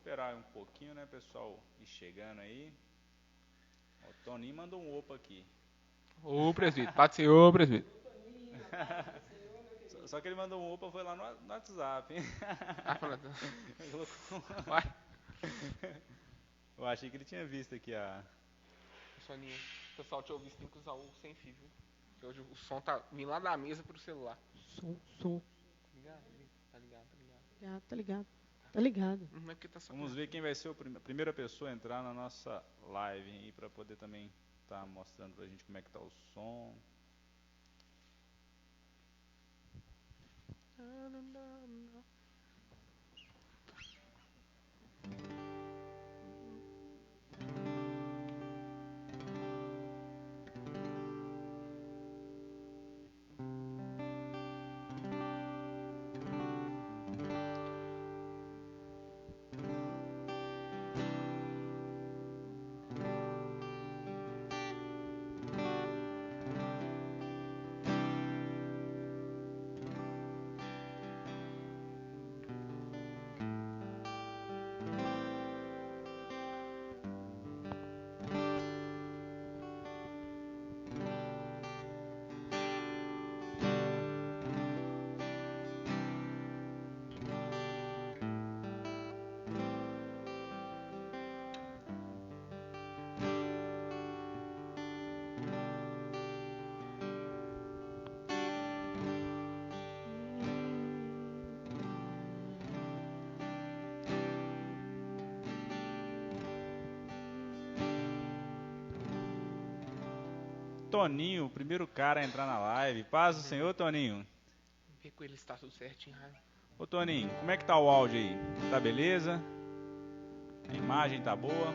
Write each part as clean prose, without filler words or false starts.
esperar um pouquinho, né, pessoal, ir chegando aí. O Toninho mandou um opa aqui. Ô presbítero, pode ser ô presbítero. Só que ele mandou um opa, foi lá no WhatsApp, hein? Falando. Vai. Eu achei que ele tinha visto aqui a... Soninha, o pessoal tinha ouvido, tem que usar o sem fio, viu? Porque hoje o som tá vindo lá da mesa pro celular. Som. Tá ligado. Tá ligado. Não é porque tá só Vamos ver quem vai ser a primeira pessoa a entrar na nossa live aí, pra poder também estar mostrando pra gente como é que tá o som. Toninho, o primeiro cara a entrar na live. Paz do Senhor, Toninho. Vê com ele se tá tudo certinho, Raio. Ô Toninho, como é que tá o áudio aí? Tá beleza? A imagem tá boa?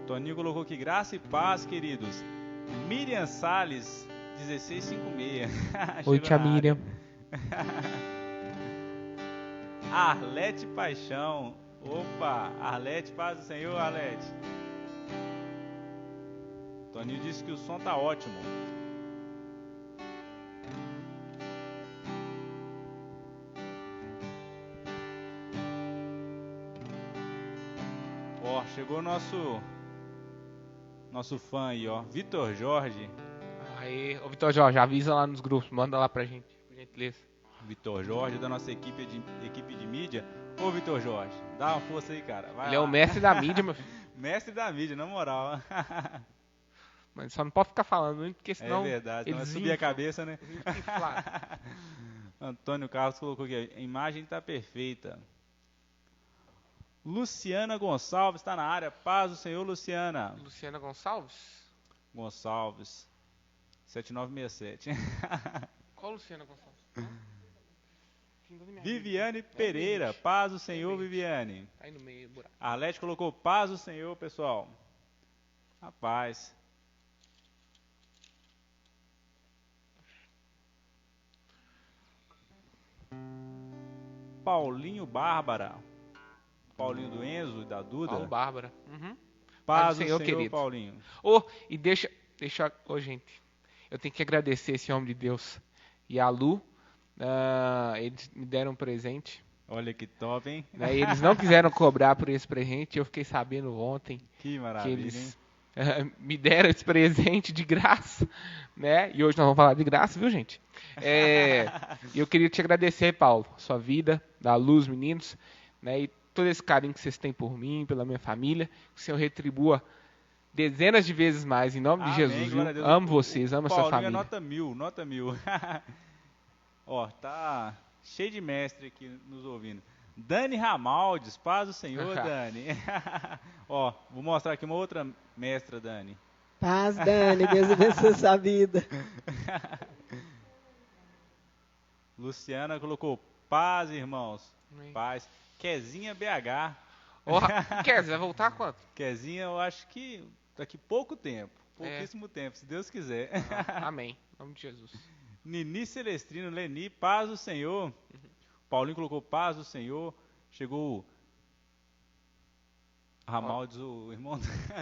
Toninho colocou aqui, graça e paz, queridos. Miriam Salles, 1656. Oi, tia Miriam. Arlete Paixão. Opa, Arlete, paz do Senhor, Arlete. Toninho disse que o som tá ótimo. Ó, chegou nosso fã aí, ó, Vitor Jorge. Aí, ô Vitor Jorge, avisa lá nos grupos, manda lá pra gente, por gentileza. Vitor Jorge, da nossa equipe de mídia. Ô Vitor Jorge, dá uma força aí, cara. Vai Ele lá. é o mestre da mídia, meu filho. Mestre da mídia, na moral. Mas só não pode ficar falando muito, porque senão... É verdade, eles não vai subir a cabeça, né? inflam. Antônio Carlos colocou aqui, a imagem tá perfeita. Luciana Gonçalves está na área. Paz do Senhor, Luciana. Luciana Gonçalves? Gonçalves. 7967. Qual Luciana Gonçalves? Viviane Pereira. Paz do Senhor, Viviane. Tá aí no meio, buraco. Arlete colocou paz do Senhor, pessoal. Rapaz. Paulinho Bárbara. Paulinho do Enzo e da Duda. Paulo Bárbara. Uhum. Paz do Senhor, querido. Paulinho. E deixa, gente, eu tenho que agradecer esse homem de Deus e a Lu, eles me deram um presente. Olha que top, hein? Né, e eles não quiseram cobrar por esse presente, eu fiquei sabendo ontem que maravilha, que eles hein? Me deram esse presente de graça, né? E hoje nós vamos falar de graça, viu, gente? Eu queria te agradecer, Paulo, sua vida, da Luz, meninos, né? E todo esse carinho que vocês têm por mim, pela minha família, que o Senhor retribua dezenas de vezes mais, em nome de Jesus, viu? Amo vocês, amo a sua família. Nota mil. Ó, tá cheio de mestre aqui nos ouvindo. Dani Ramaldes, paz do Senhor, Dani. Ó, vou mostrar aqui uma outra mestra, Dani. Paz, Dani, Deus abençoe sua vida. Luciana colocou paz, irmãos. Paz. Quezinha BH. Ó, Quezinha, vai voltar quanto? Quezinha, eu acho que daqui pouco tempo. Pouquíssimo tempo, se Deus quiser. Amém. Em nome de Jesus. Nini Celestrino, Leni, paz do Senhor. Paulinho colocou paz do Senhor. Chegou Ramaldes, o irmão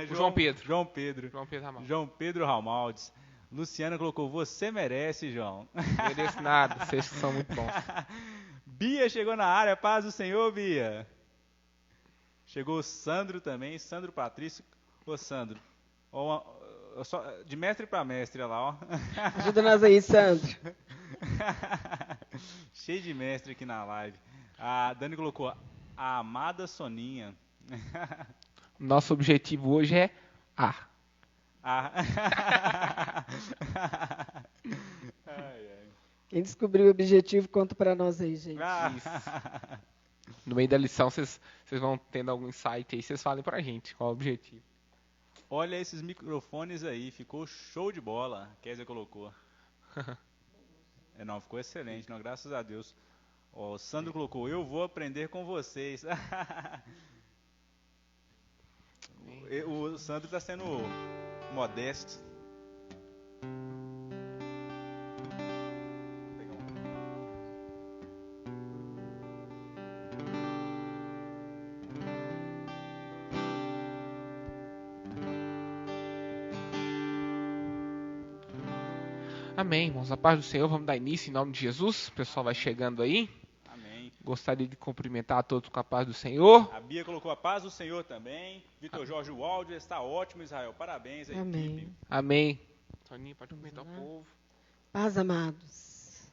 João Pedro. João Pedro Ramaldes. João Pedro Ramaldes. Luciana colocou, você merece, João. Não mereço nada, vocês são muito bons. Bia chegou na área, paz do Senhor, Bia. Chegou o Sandro também, Sandro Patrício. Ô, Sandro, ó, de mestre para mestre, olha lá, ó. Ajuda nós aí, Sandro. Cheio de mestre aqui na live. A Dani colocou a amada Soninha. Nosso objetivo hoje é A. Quem descobriu o objetivo, conta pra nós aí, gente. No meio da lição, vocês vão tendo algum insight aí, vocês falem pra gente qual é o objetivo. Olha esses microfones aí, ficou show de bola. A Kézia colocou. Não, ficou excelente, não, graças a Deus. Ó, o Sandro colocou, eu vou aprender com vocês. O Sandro está sendo modesto. Amém, irmãos. A paz do Senhor, vamos dar início em nome de Jesus. O pessoal vai chegando aí. Amém. Gostaria de cumprimentar a todos com a paz do Senhor. A Bia colocou a paz do Senhor também. Vitor Jorge, o áudio está ótimo, Israel. Parabéns aí, Amém. equipe. Amém. Toninho, pode cumprimentar o povo. Paz, amados.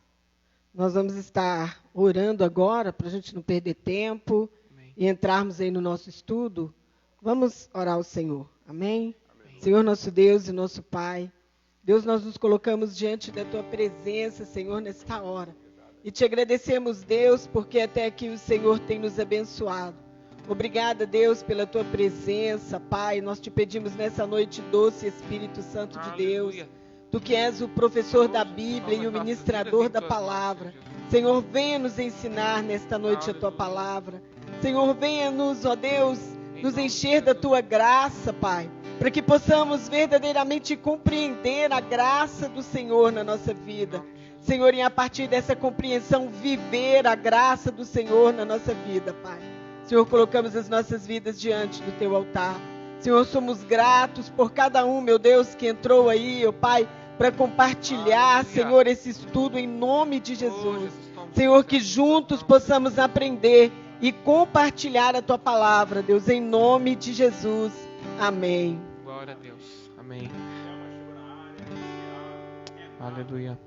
Nós vamos estar orando agora, para a gente não perder tempo. Amém. E entrarmos aí no nosso estudo. Vamos orar ao Senhor. Amém? Amém. Senhor, nosso Deus e nosso Pai. Deus, nós nos colocamos diante da Tua presença, Senhor, nesta hora. E te agradecemos, Deus, porque até aqui o Senhor tem nos abençoado. Obrigada, Deus, pela Tua presença, Pai. Nós te pedimos nessa noite, doce Espírito Santo de Deus. Aleluia. Tu que és o professor da Bíblia e o ministrador da palavra. Senhor, venha nos ensinar nesta noite a Tua palavra. Senhor, venha nos, ó Deus, nos encher da Tua graça, Pai. Para que possamos verdadeiramente compreender a graça do Senhor na nossa vida. Senhor, e a partir dessa compreensão, viver a graça do Senhor na nossa vida, Pai. Senhor, colocamos as nossas vidas diante do Teu altar. Senhor, somos gratos por cada um, meu Deus, que entrou aí, ó Pai, para compartilhar, Senhor, esse estudo em nome de Jesus. Senhor, que juntos possamos aprender e compartilhar a Tua palavra, Deus, em nome de Jesus. Amém. Glória a Deus. Amém. Aleluia.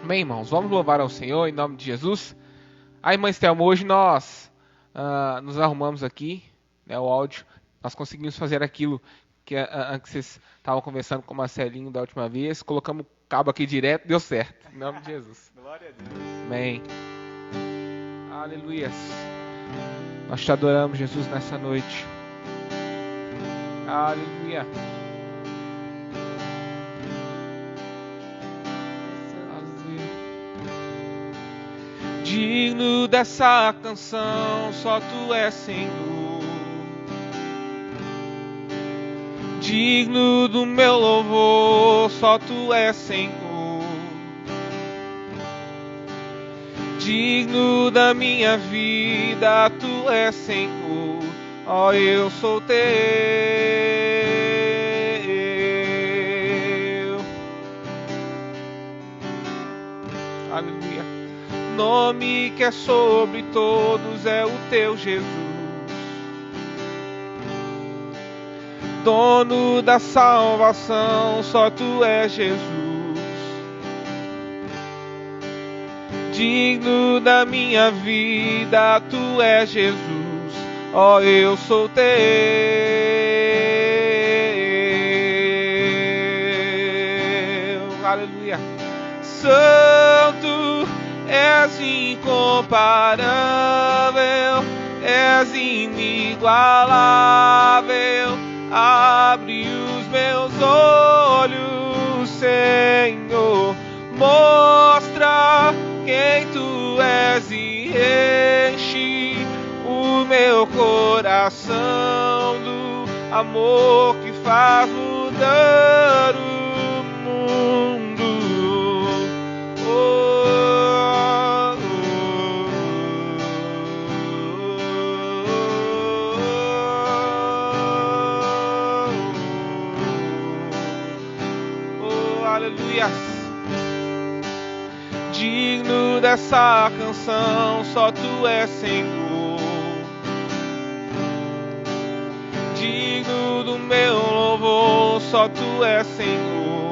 Amém, irmãos. Vamos louvar ao Senhor em nome de Jesus. Aí, irmã Estelma, hoje nós nos arrumamos aqui, né, o áudio. Nós conseguimos fazer aquilo que vocês estavam conversando com o Marcelinho da última vez. Colocamos o cabo aqui direto, deu certo. Em nome de Jesus. Glória a Deus. Amém. Aleluia. Nós te adoramos, Jesus, nessa noite. Aleluia. Aleluia. Digno dessa canção, só Tu és, Senhor. Digno do meu louvor, só Tu és, Senhor. Digno da minha vida, Tu és, Senhor. Ó, eu sou Teu. Aleluia. Nome que é sobre todos é o Teu, Jesus. Dono da salvação, só Tu és, Jesus. Digno da minha vida, Tu és, Jesus. Ó, eu sou Teu. Aleluia. Santo, és incomparável, és inigualável. Abre os meus olhos, Senhor. Mostra quem Tu és e enche o meu coração do amor que faz mudar o mundo. Oh, oh, oh, aleluia. Digno dessa canção, só Tu és, Senhor. meu louvor, só tu és Senhor.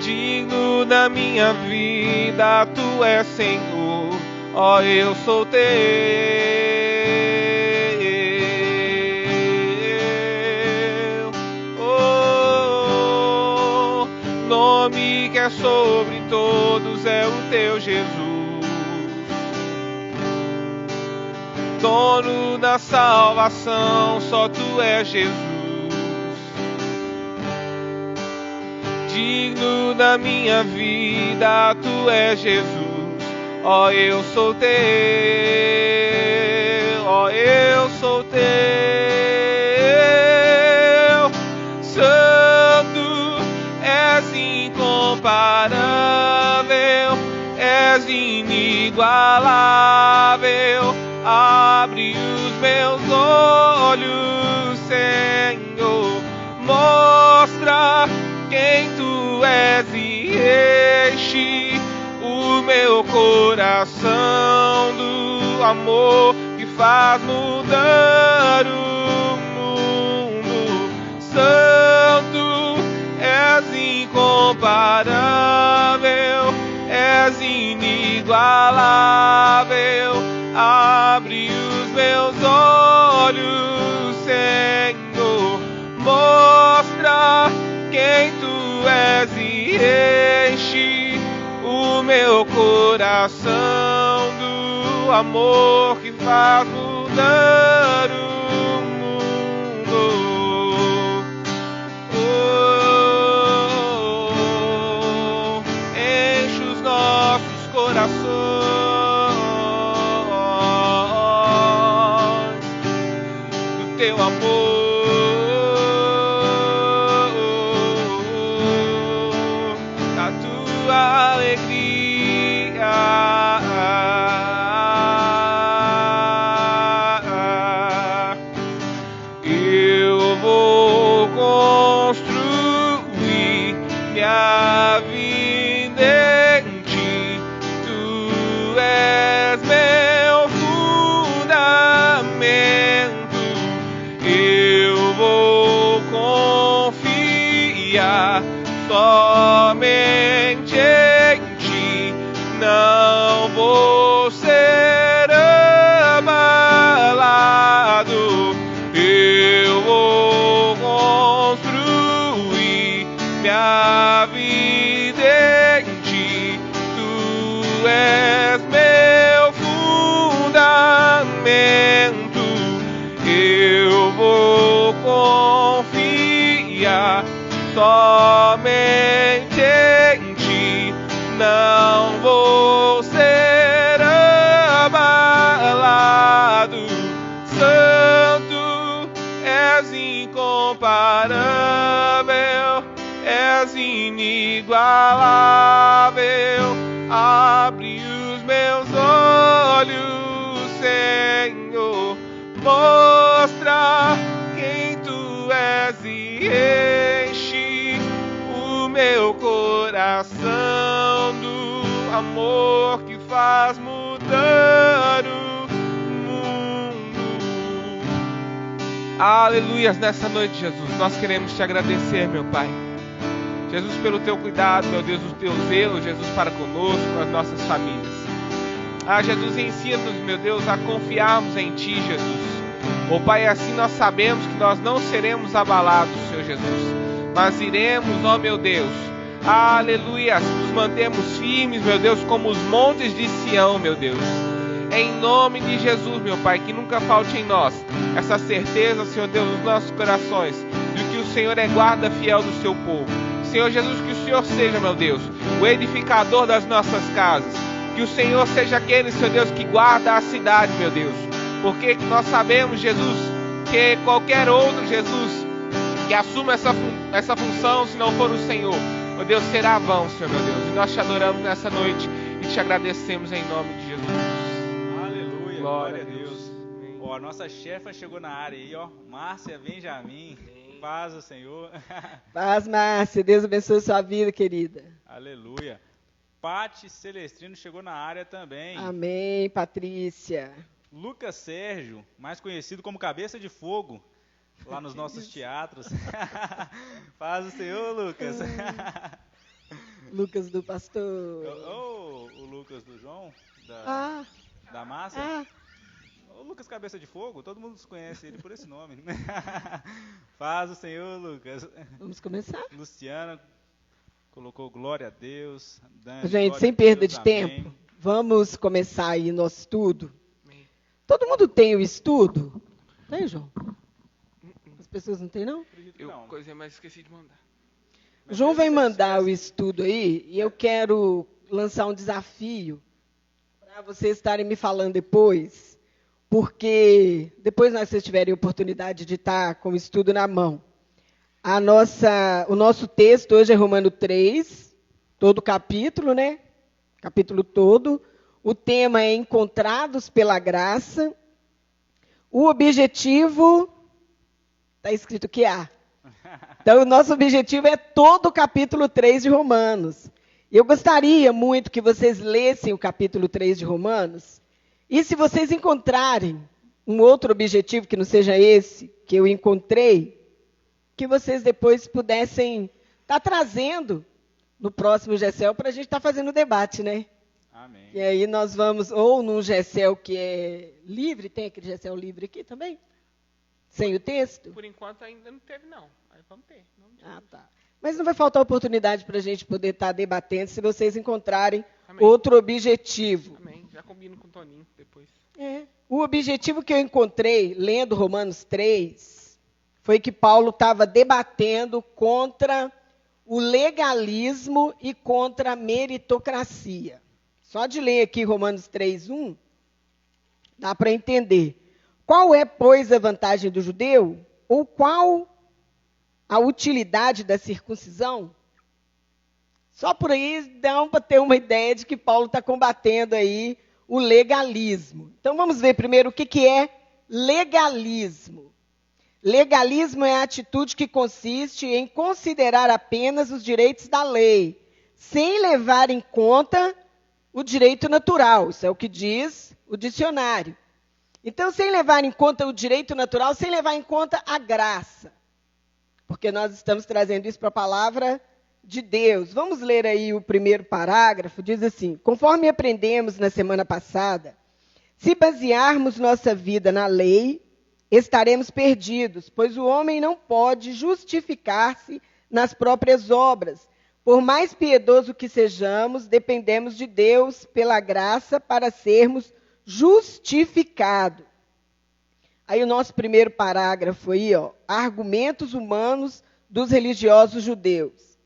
Digno da minha vida, tu és Senhor, ó, eu sou teu. Oh, nome que é sobre todos é o teu Jesus. Dono da salvação, só tu és Jesus. Digno da minha vida, tu és Jesus, ó, eu sou teu, ó, eu sou teu. Santo, és incomparável, és inigualável. Abre os meus olhos, Senhor, mostra quem tu és e enche o meu coração do amor que faz mudar o mundo. Santo, és incomparável, és inigualável. Abre os meus olhos, Senhor, mostra quem tu és e enche o meu coração do amor que faz mudar o mundo. Oh, enche os nossos corações do teu amor. Alegria, eu vou construir minha vida em ti. Tu és meu fundamento, eu vou confiar somente em ti, não vou ser abalado. Eu vou construir minha vida em ti. Tu és meu fundamento, eu vou confiar somente em ti, não vou ser abalado. Santo, és incomparável, és inigualável. Abre os meus olhos, Senhor, mostra quem tu és e enche o meu coração do amor que faz mudar o mundo. Aleluias, nessa noite, Jesus, nós queremos te agradecer, meu Pai. Jesus, pelo teu cuidado, meu Deus, o teu zelo, Jesus, para conosco, com as nossas famílias. Jesus, ensina-nos, meu Deus, a confiarmos em ti, Jesus. Pai, assim nós sabemos que nós não seremos abalados, Senhor Jesus, mas iremos, ó meu Deus, aleluia, nos mantemos firmes, meu Deus, como os montes de Sião, meu Deus. Em nome de Jesus, meu Pai, que nunca falte em nós essa certeza, Senhor Deus, nos nossos corações, de que o Senhor é guarda fiel do seu povo. Senhor Jesus, que o Senhor seja, meu Deus, o edificador das nossas casas. Que o Senhor seja aquele, Senhor Deus, que guarda a cidade, meu Deus. Porque nós sabemos, Jesus, que qualquer outro, Jesus, que assuma essa função, se não for o Senhor, meu Deus, será vão, Senhor, meu Deus. E nós te adoramos nessa noite e te agradecemos em nome de Jesus. Aleluia, glória a Deus. Ó, a nossa chefa chegou na área aí, ó, Márcia Benjamin. Paz ao Senhor. Paz, Márcia. Deus abençoe sua vida, querida. Aleluia. Pati Celestrino chegou na área também. Amém, Patrícia. Lucas Sérgio, mais conhecido como Cabeça de Fogo, lá nos nossos teatros. Paz do Senhor, Lucas. Lucas do pastor. O Lucas do João, da Márcia. O Lucas Cabeça de Fogo, todo mundo conhece ele por esse nome. Paz do Senhor, Lucas. Vamos começar? Luciana colocou glória a Deus. Dani, gente, sem perda de tempo, vamos começar aí nosso estudo. Todo mundo tem o estudo? Tem, João? As pessoas não têm, não? Eu coisei, mas esqueci de mandar. O João vai mandar o estudo aí e eu quero lançar um desafio para vocês estarem me falando depois, porque depois que vocês tiverem oportunidade de estar com o estudo na mão. O nosso texto hoje é Romanos 3, todo o capítulo, né? Capítulo todo. O tema é Encontrados pela Graça. O objetivo, está escrito que há. Então, o nosso objetivo é todo o capítulo 3 de Romanos. Eu gostaria muito que vocês lessem o capítulo 3 de Romanos. E se vocês encontrarem um outro objetivo que não seja esse que eu encontrei, que vocês depois pudessem estar trazendo no próximo GECEL para a gente estar fazendo o debate, né? Amém. E aí nós vamos, ou num GECEL que é livre, tem aquele GECEL livre aqui também? Sem o texto? Por enquanto ainda não teve, não. Aí vamos ter. Tá. Mas não vai faltar oportunidade para a gente poder estar debatendo se vocês encontrarem Amém. outro objetivo. Amém. Já combino com o Toninho depois. O objetivo que eu encontrei, lendo Romanos 3, foi que Paulo estava debatendo contra o legalismo e contra a meritocracia. Só de ler aqui Romanos 3:1, dá para entender. Qual é, pois, a vantagem do judeu? Ou qual a utilidade da circuncisão? Só por aí dá para ter uma ideia de que Paulo está combatendo aí o legalismo. Então vamos ver primeiro o que é legalismo. Legalismo é a atitude que consiste em considerar apenas os direitos da lei, sem levar em conta o direito natural. Isso é o que diz o dicionário. Então, sem levar em conta o direito natural, sem levar em conta a graça. Porque nós estamos trazendo isso para a palavra de Deus. Vamos ler aí o primeiro parágrafo. Diz assim: conforme aprendemos na semana passada, se basearmos nossa vida na lei, estaremos perdidos, pois o homem não pode justificar-se nas próprias obras. Por mais piedoso que sejamos, dependemos de Deus pela graça para sermos justificados. Aí o nosso primeiro parágrafo aí, argumentos humanos dos religiosos judeus.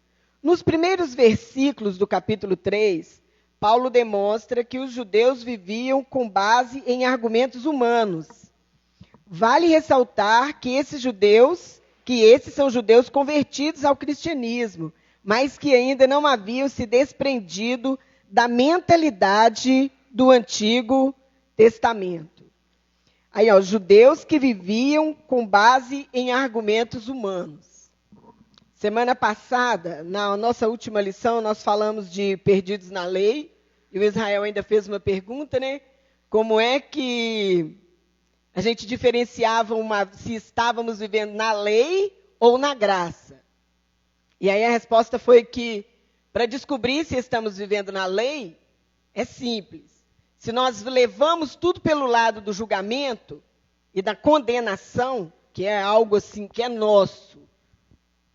Nos primeiros versículos do capítulo 3, Paulo demonstra que os judeus viviam com base em argumentos humanos. Vale ressaltar que esses são judeus convertidos ao cristianismo, mas que ainda não haviam se desprendido da mentalidade do Antigo Testamento. Aí, judeus que viviam com base em argumentos humanos. Semana passada, na nossa última lição, nós falamos de perdidos na lei, e o Israel ainda fez uma pergunta, né? Como é que a gente diferenciava se estávamos vivendo na lei ou na graça? E aí a resposta foi que, para descobrir se estamos vivendo na lei, é simples. Se nós levamos tudo pelo lado do julgamento e da condenação, que é algo assim, que é nosso,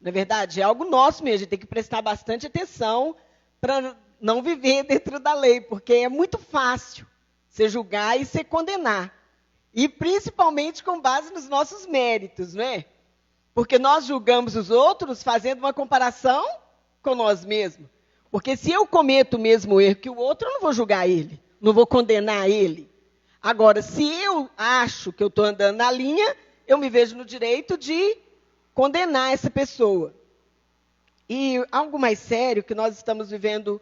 na verdade, é algo nosso mesmo, a gente tem que prestar bastante atenção para não viver dentro da lei, porque é muito fácil você julgar e você condenar. E principalmente com base nos nossos méritos, não é? Porque nós julgamos os outros fazendo uma comparação com nós mesmos. Porque se eu cometo o mesmo erro que o outro, eu não vou julgar ele, não vou condenar ele. Agora, se eu acho que eu estou andando na linha, eu me vejo no direito de condenar essa pessoa. E algo mais sério que nós estamos vivendo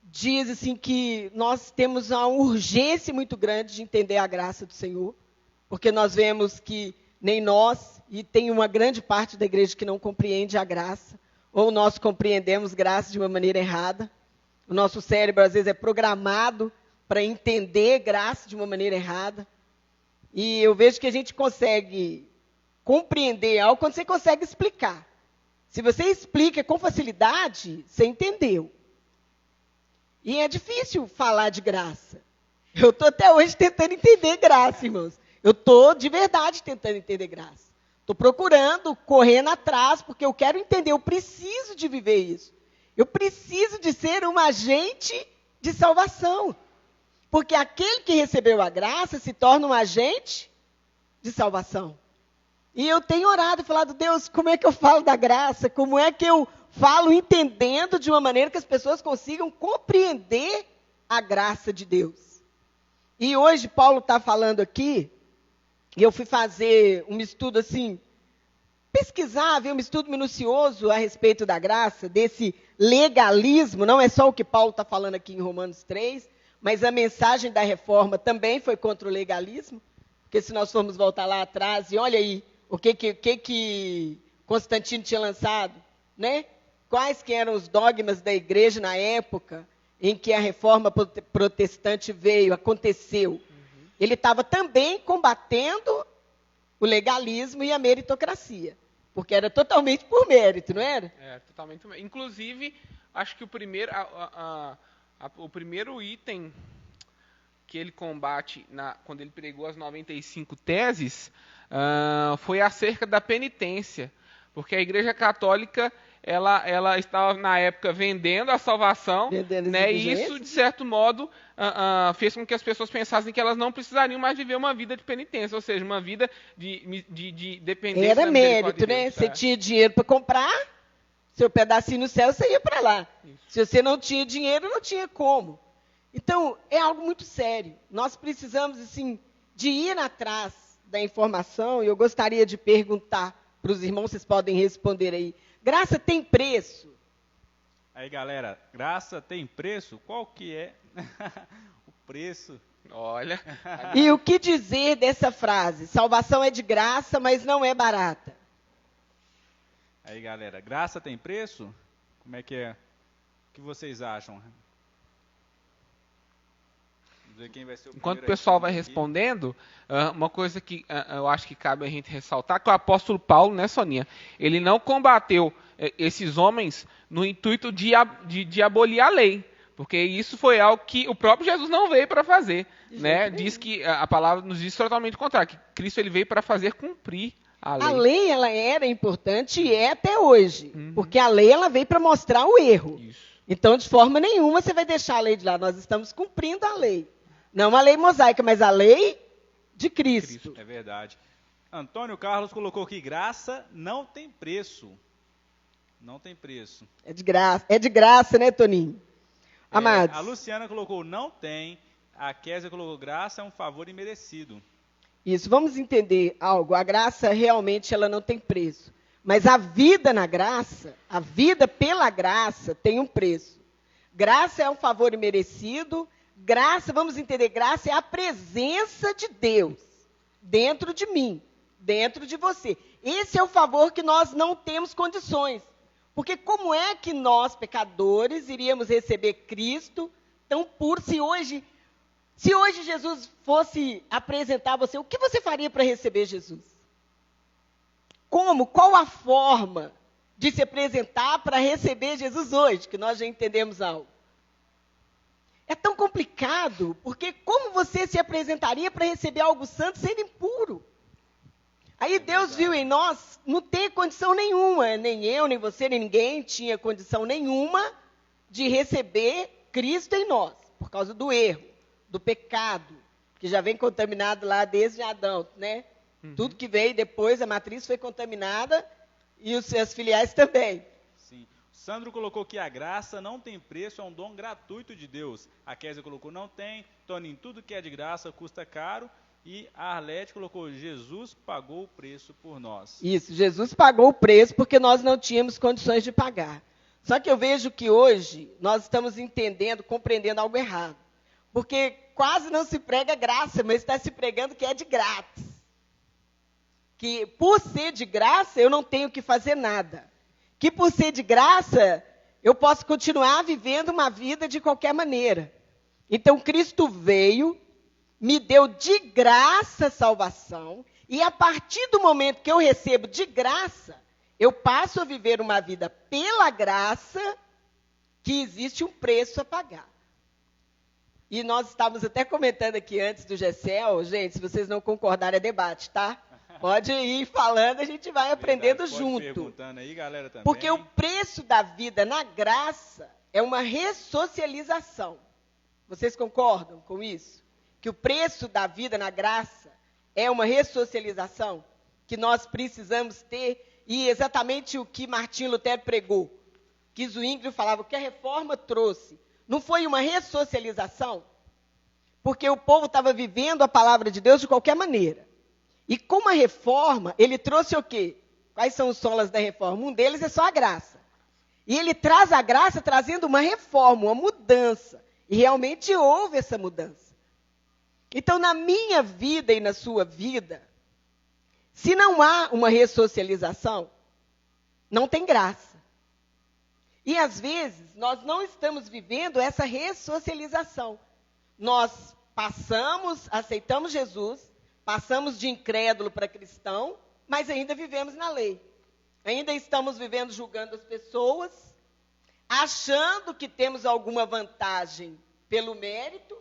dias assim que nós temos uma urgência muito grande de entender a graça do Senhor, porque nós vemos que nem nós, e tem uma grande parte da igreja que não compreende a graça, ou nós compreendemos graça de uma maneira errada. O nosso cérebro, às vezes, é programado para entender graça de uma maneira errada. E eu vejo que a gente consegue compreender algo quando você consegue explicar. Se você explica com facilidade, você entendeu. E é difícil falar de graça. Eu estou até hoje tentando entender graça, irmãos. Eu estou de verdade tentando entender graça. Estou procurando, correndo atrás, porque eu quero entender, eu preciso de viver isso. Eu preciso de ser um agente de salvação. Porque aquele que recebeu a graça se torna um agente de salvação. E eu tenho orado e falado, Deus, como é que eu falo da graça? Como é que eu falo entendendo de uma maneira que as pessoas consigam compreender a graça de Deus? E hoje Paulo está falando aqui, e eu fui fazer um estudo assim, pesquisar, ver um estudo minucioso a respeito da graça, desse legalismo, não é só o que Paulo está falando aqui em Romanos 3, mas a mensagem da reforma também foi contra o legalismo, porque se nós formos voltar lá atrás, e olha aí, o que Constantino tinha lançado, né? Quais que eram os dogmas da igreja na época em que a reforma protestante veio, aconteceu. Ele estava também combatendo o legalismo e a meritocracia, porque era totalmente por mérito, não era? É, totalmente. Inclusive, acho que o primeiro, o primeiro item que ele combate quando ele pregou as 95 teses foi acerca da penitência, porque a Igreja Católica ela estava na época vendendo a salvação, né? E isso de certo modo fez com que as pessoas pensassem que elas não precisariam mais viver uma vida de penitência, ou seja, uma vida de dependência. Era mérito, né? Você tinha dinheiro para comprar, seu pedacinho no céu, você ia para lá. Isso. Se você não tinha dinheiro, não tinha como. Então, é algo muito sério. Nós precisamos, assim, de ir atrás da informação, e eu gostaria de perguntar para os irmãos, vocês podem responder aí. Graça tem preço? Aí, galera, graça tem preço? Qual que é o preço? Olha. E o que dizer dessa frase? Salvação é de graça, mas não é barata. Aí, galera, graça tem preço? Como é que é? O que vocês acham? Quem vai ser o Enquanto o pessoal vai respondendo, uma coisa que eu acho que cabe a gente ressaltar, que o apóstolo Paulo, né, Soninha, ele não combateu esses homens no intuito de abolir a lei, porque isso foi algo que o próprio Jesus não veio para fazer, né? Diz que a palavra nos diz totalmente o contrário, que Cristo ele veio para fazer cumprir a lei. A lei, ela era importante e é até hoje, porque a lei ela veio para mostrar o erro. Isso. Então, de forma nenhuma, você vai deixar a lei de lado. Nós estamos cumprindo a lei. Não a lei mosaica, mas a lei de Cristo. É verdade. Antônio Carlos colocou que graça não tem preço. Não tem preço. É de graça, né, Toninho? Amados. A Luciana colocou não tem. A Kézia colocou graça é um favor imerecido. Isso, vamos entender algo. A graça realmente ela não tem preço. Mas a vida na graça, a vida pela graça tem um preço. Graça é um favor imerecido. Graça, vamos entender, graça é a presença de Deus dentro de mim, dentro de você. Esse é o favor que nós não temos condições. Porque como é que nós, pecadores, iríamos receber Cristo tão puro se hoje Jesus fosse apresentar a você, o que você faria para receber Jesus? Como? Qual a forma de se apresentar para receber Jesus hoje, que nós já entendemos algo? É tão complicado, porque como você se apresentaria para receber algo santo sendo impuro? Aí Deus viu em nós não ter condição nenhuma, nem eu, nem você, nem ninguém tinha condição nenhuma de receber Cristo em nós, por causa do erro, do pecado, que já vem contaminado lá desde Adão, né? Tudo que veio depois, a matriz foi contaminada e os seus filiais também. Sim. Sandro colocou que a graça não tem preço, é um dom gratuito de Deus. A Kézia colocou não tem. Toninho, tudo que é de graça custa caro. E a Arlete colocou, Jesus pagou o preço por nós. Isso, Jesus pagou o preço porque nós não tínhamos condições de pagar. Só que eu vejo que hoje nós estamos entendendo, compreendendo algo errado. Porque quase não se prega graça, mas está se pregando que é de grátis. Que por ser de graça eu não tenho que fazer nada. Que por ser de graça, eu posso continuar vivendo uma vida de qualquer maneira. Então, Cristo veio, me deu de graça a salvação, e a partir do momento que eu recebo de graça, eu passo a viver uma vida pela graça, que existe um preço a pagar. E nós estávamos até comentando aqui antes do Gessel, gente, se vocês não concordarem, é debate, tá? Pode ir falando, a gente vai aprendendo junto. Perguntando aí, galera, também. Porque o preço da vida na graça é uma ressocialização. Vocês concordam com isso? Que o preço da vida na graça é uma ressocialização que nós precisamos ter, e exatamente o que Martinho Lutero pregou, que Zwingli falava, o que a reforma trouxe, não foi uma ressocialização? Porque o povo estava vivendo a palavra de Deus de qualquer maneira. E com a reforma, ele trouxe o quê? Quais são os solas da reforma? Um deles é só a graça. E ele traz a graça trazendo uma reforma, uma mudança. E realmente houve essa mudança. Então, na minha vida e na sua vida, se não há uma ressocialização, não tem graça. E, às vezes, nós não estamos vivendo essa ressocialização. Nós aceitamos Jesus, passamos de incrédulo para cristão, mas ainda vivemos na lei. Ainda estamos vivendo julgando as pessoas, achando que temos alguma vantagem pelo mérito,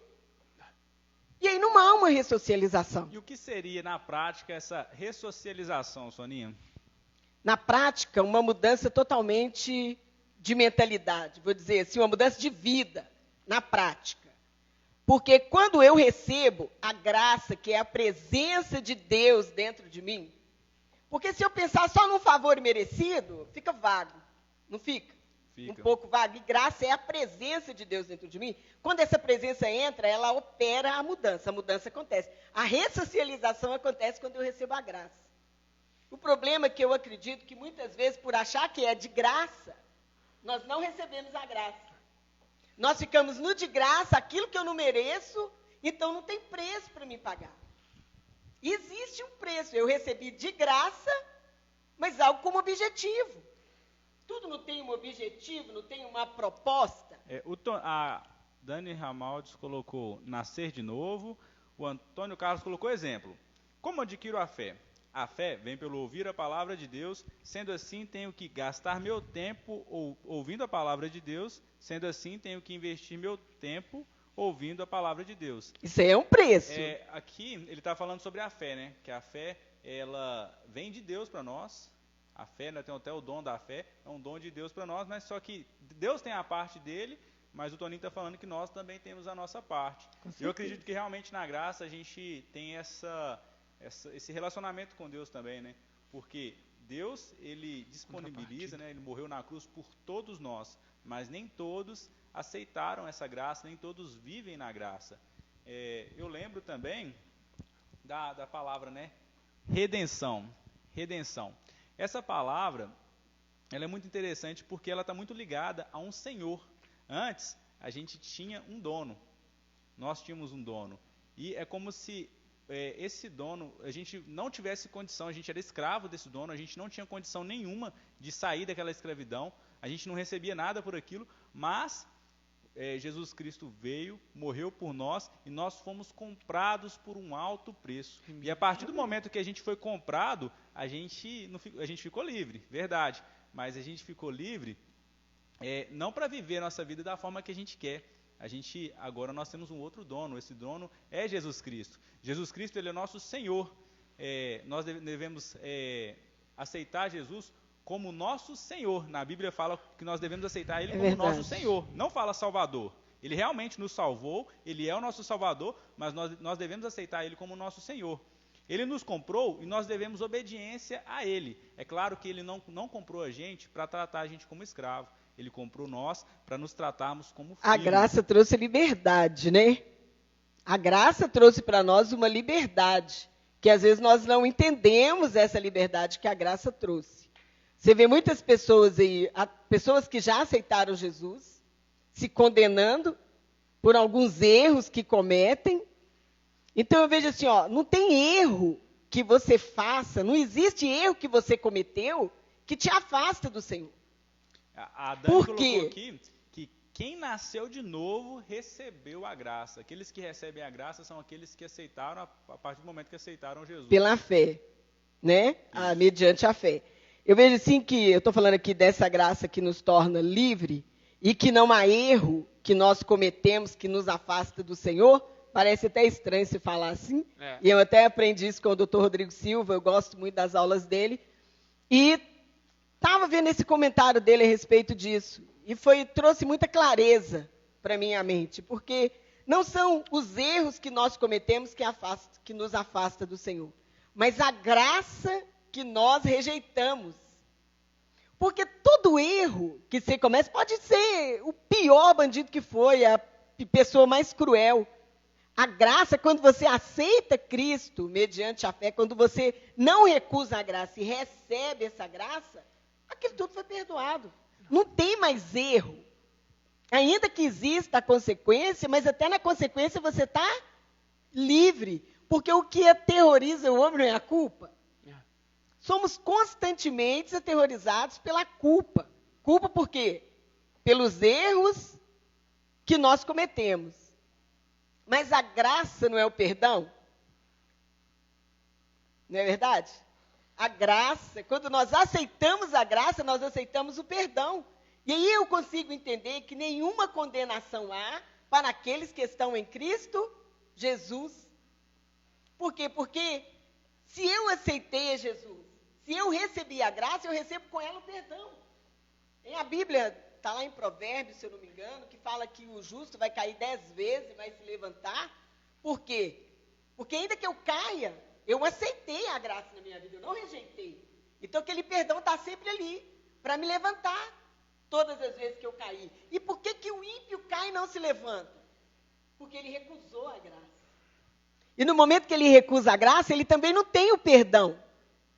e aí não há uma ressocialização. E o que seria, na prática, essa ressocialização, Soninha? Na prática, uma mudança totalmente de mentalidade, vou dizer assim, uma mudança de vida, na prática. Porque quando eu recebo a graça, que é a presença de Deus dentro de mim, porque se eu pensar só num favor merecido, fica vago, não fica? Um pouco vago. E graça é a presença de Deus dentro de mim. Quando essa presença entra, ela opera a mudança acontece. A ressocialização acontece quando eu recebo a graça. O problema é que eu acredito que muitas vezes, por achar que é de graça, nós não recebemos a graça. Nós ficamos no de graça, aquilo que eu não mereço, então não tem preço para me pagar. Existe um preço, eu recebi de graça, mas algo como objetivo. Tudo não tem um objetivo, não tem uma proposta. A Dani Ramaldes colocou nascer de novo, o Antônio Carlos colocou exemplo. Como adquiro a fé? A fé vem pelo ouvir a palavra de Deus, sendo assim tenho que gastar meu tempo ouvindo a palavra de Deus, sendo assim tenho que investir meu tempo ouvindo a palavra de Deus. Isso aí é um preço. Aqui ele está falando sobre a fé, né? Que a fé, ela vem de Deus para nós. A fé, né, tem até o dom da fé, é um dom de Deus para nós, mas só que Deus tem a parte dele, mas o Toninho está falando que nós também temos a nossa parte. Eu acredito que realmente na graça a gente tem esse relacionamento com Deus também, né? Porque Deus, ele disponibiliza, né? Ele morreu na cruz por todos nós, mas nem todos aceitaram essa graça, nem todos vivem na graça. Eu lembro também da palavra, né? Redenção. Essa palavra, ela é muito interessante porque ela está muito ligada a um senhor. Antes, a gente tinha um dono. Nós tínhamos um dono. E é como se esse dono, a gente não tivesse condição, a gente era escravo desse dono, a gente não tinha condição nenhuma de sair daquela escravidão, a gente não recebia nada por aquilo, mas Jesus Cristo veio, morreu por nós e nós fomos comprados por um alto preço. E a partir do momento que a gente foi comprado, a gente ficou livre, verdade, mas a gente ficou livre não para viver a nossa vida da forma que a gente quer. Agora nós temos um outro dono, esse dono é Jesus Cristo. Jesus Cristo, ele é nosso Senhor. Nós devemos aceitar Jesus como nosso Senhor. Na Bíblia fala que nós devemos aceitar Ele como nosso Senhor. Não fala Salvador. Ele realmente nos salvou, Ele é o nosso Salvador, mas nós devemos aceitar Ele como nosso Senhor. Ele nos comprou e nós devemos obediência a Ele. É claro que Ele não comprou a gente para tratar a gente como escravo. Ele comprou nós para nos tratarmos como filhos. A graça trouxe liberdade, né? A graça trouxe para nós uma liberdade, que às vezes nós não entendemos essa liberdade que a graça trouxe. Você vê muitas pessoas aí, pessoas que já aceitaram Jesus, se condenando por alguns erros que cometem. Então eu vejo assim, não tem erro que você faça, não existe erro que você cometeu que te afasta do Senhor. A Dani colocou aqui quem nasceu de novo recebeu a graça. Aqueles que recebem a graça são aqueles que aceitaram, a partir do momento que aceitaram Jesus. Pela fé, né? Mediante a fé. Eu vejo assim que, eu estou falando aqui dessa graça que nos torna livre e que não há erro que nós cometemos que nos afasta do Senhor. Parece até estranho se falar assim. E eu até aprendi isso com o Dr. Rodrigo Silva, eu gosto muito das aulas dele. E estava vendo esse comentário dele a respeito disso. E trouxe muita clareza para minha mente, porque não são os erros que nós cometemos que nos afasta do Senhor, mas a graça que nós rejeitamos. Porque todo erro que você comete pode ser o pior bandido que foi, a pessoa mais cruel. A graça, quando você aceita Cristo mediante a fé, quando você não recusa a graça e recebe essa graça, aquilo tudo foi perdoado. Não tem mais erro. Ainda que exista a consequência, mas até na consequência você está livre. Porque o que aterroriza o homem não é a culpa. Somos constantemente aterrorizados pela culpa. Culpa por quê? Pelos erros que nós cometemos. Mas a graça não é o perdão? Não é verdade? A graça, quando nós aceitamos a graça, nós aceitamos o perdão. E aí eu consigo entender que nenhuma condenação há para aqueles que estão em Cristo Jesus. Por quê? Porque se eu aceitei a Jesus, se eu recebi a graça, eu recebo com ela o perdão. A Bíblia está lá em Provérbios, se eu não me engano, que fala que o justo vai cair 10 vezes e vai se levantar. Por quê? Porque ainda que eu caia, eu aceitei a graça na minha vida, eu não rejeitei. Então aquele perdão está sempre ali, para me levantar todas as vezes que eu caí. E por que o ímpio cai e não se levanta? Porque ele recusou a graça. E no momento que ele recusa a graça, ele também não tem o perdão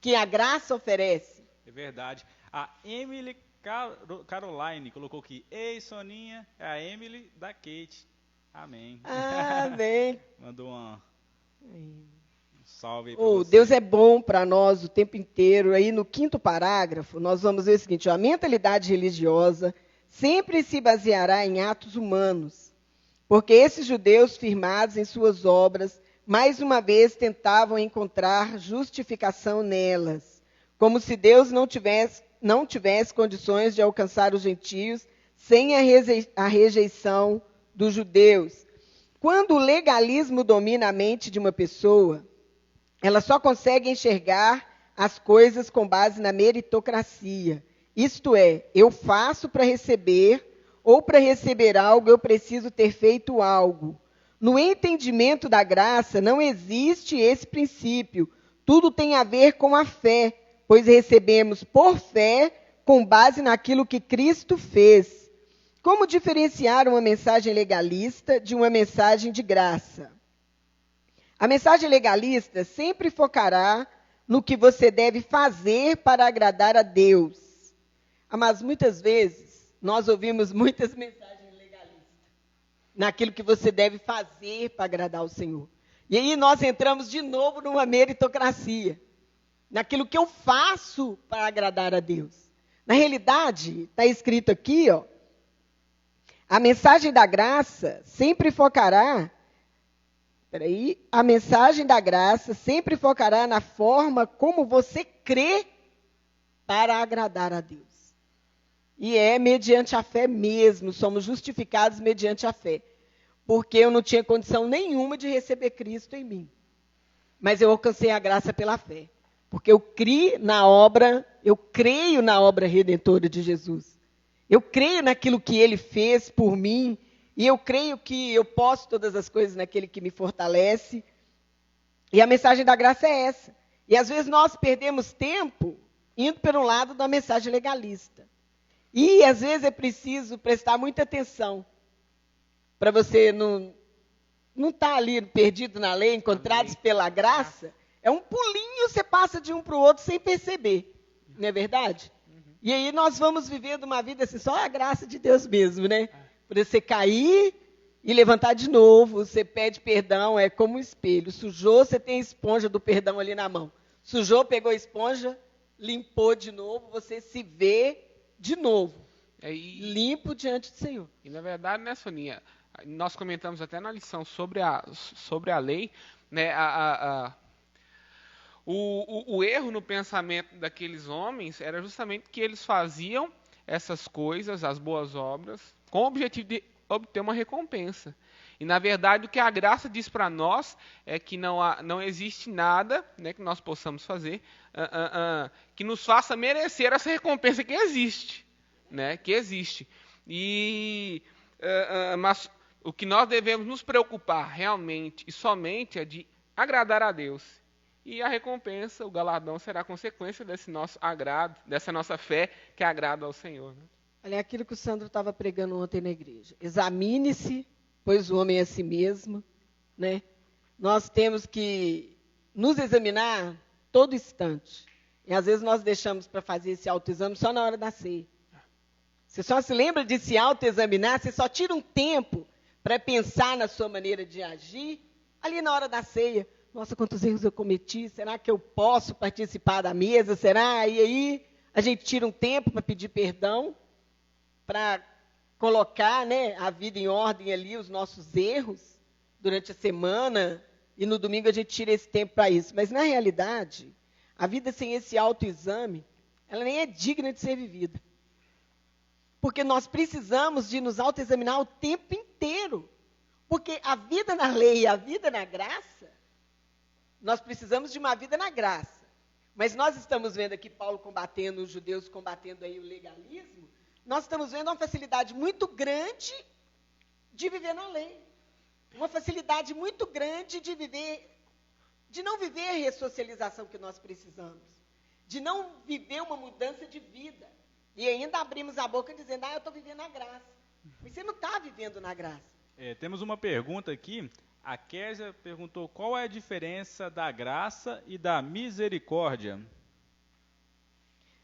que a graça oferece. É verdade. A Emily Caroline colocou aqui: ei, Soninha, é a Emily da Kate. Amém. Amém. Mandou um salve aí pra você. Deus é bom para nós o tempo inteiro. Aí no 5º parágrafo, nós vamos ver o seguinte: a mentalidade religiosa sempre se baseará em atos humanos, porque esses judeus firmados em suas obras, mais uma vez tentavam encontrar justificação nelas, como se Deus não tivesse condições de alcançar os gentios sem a rejeição dos judeus. Quando o legalismo domina a mente de uma pessoa, ela só consegue enxergar as coisas com base na meritocracia. Isto é, eu faço para receber, ou para receber algo eu preciso ter feito algo. No entendimento da graça não existe esse princípio. Tudo tem a ver com a fé, pois recebemos por fé com base naquilo que Cristo fez. Como diferenciar uma mensagem legalista de uma mensagem de graça? A mensagem legalista sempre focará no que você deve fazer para agradar a Deus. Mas muitas vezes nós ouvimos muitas mensagens legalistas naquilo que você deve fazer para agradar o Senhor. E aí nós entramos de novo numa meritocracia, naquilo que eu faço para agradar a Deus. Na realidade, está escrito aqui, a mensagem da graça sempre focará a mensagem da graça sempre focará na forma como você crê para agradar a Deus. E é mediante a fé mesmo, somos justificados mediante a fé. Porque eu não tinha condição nenhuma de receber Cristo em mim. Mas eu alcancei a graça pela fé. Porque eu creio na obra redentora de Jesus. Eu creio naquilo que Ele fez por mim. E eu creio que eu posso todas as coisas naquele que me fortalece. E a mensagem da graça é essa. E às vezes nós perdemos tempo indo pelo lado da mensagem legalista. E às vezes é preciso prestar muita atenção para você não estar ali perdido na lei, encontrados pela graça. É um pulinho, você passa de um para o outro sem perceber. Não é verdade? E aí nós vamos vivendo uma vida assim, só a graça de Deus mesmo, né? Para você cair e levantar de novo, você pede perdão, é como um espelho. Sujou, você tem a esponja do perdão ali na mão. Sujou, pegou a esponja, limpou de novo, você se vê de novo. limpo diante do Senhor. E na verdade, né, Soninha, nós comentamos até na lição sobre a lei, né, o erro no pensamento daqueles homens era justamente que eles faziam essas coisas, as boas obras, com o objetivo de obter uma recompensa. E na verdade o que a graça diz para nós é que não existe nada, né, que nós possamos fazer que nos faça merecer essa recompensa que existe, né, que existe. Mas o que nós devemos nos preocupar realmente e somente é de agradar a Deus. E a recompensa, o galardão, será consequência desse nosso agrado, dessa nossa fé que agrada ao Senhor. Né? Olha, é aquilo que o Sandro estava pregando ontem na igreja. Examine-se, pois o homem é a si mesmo. Né? Nós temos que nos examinar todo instante. E às vezes nós deixamos para fazer esse autoexame só na hora da ceia. Você só se lembra de se autoexaminar, você só tira um tempo para pensar na sua maneira de agir ali na hora da ceia. Nossa, quantos erros eu cometi, será que eu posso participar da mesa, será? E aí a gente tira um tempo para pedir perdão, para colocar, né, a vida em ordem ali, os nossos erros durante a semana, e no domingo a gente tira esse tempo para isso. Mas na realidade, a vida sem esse autoexame, ela nem é digna de ser vivida. Porque nós precisamos de nos autoexaminar o tempo inteiro. Porque a vida na lei e a vida na graça, nós precisamos de uma vida na graça. Mas nós estamos vendo aqui Paulo combatendo, os judeus combatendo aí o legalismo, nós estamos vendo uma facilidade muito grande de viver na lei. Uma facilidade muito grande de não viver a ressocialização que nós precisamos. De não viver uma mudança de vida. E ainda abrimos a boca dizendo, eu estou vivendo a graça. Mas você não está vivendo na graça. Temos uma pergunta aqui. A Késia perguntou qual é a diferença da graça e da misericórdia.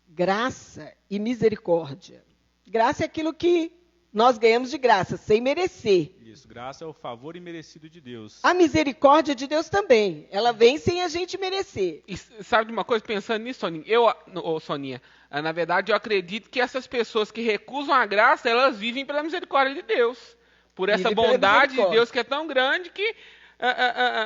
Graça e misericórdia. Graça é aquilo que nós ganhamos de graça, sem merecer. Isso, graça é o favor imerecido de Deus. A misericórdia de Deus também. Ela vem sem a gente merecer. E sabe de uma coisa, pensando nisso, Soninha, na verdade eu acredito que essas pessoas que recusam a graça, elas vivem pela misericórdia de Deus. Por essa bondade de Deus que é tão grande que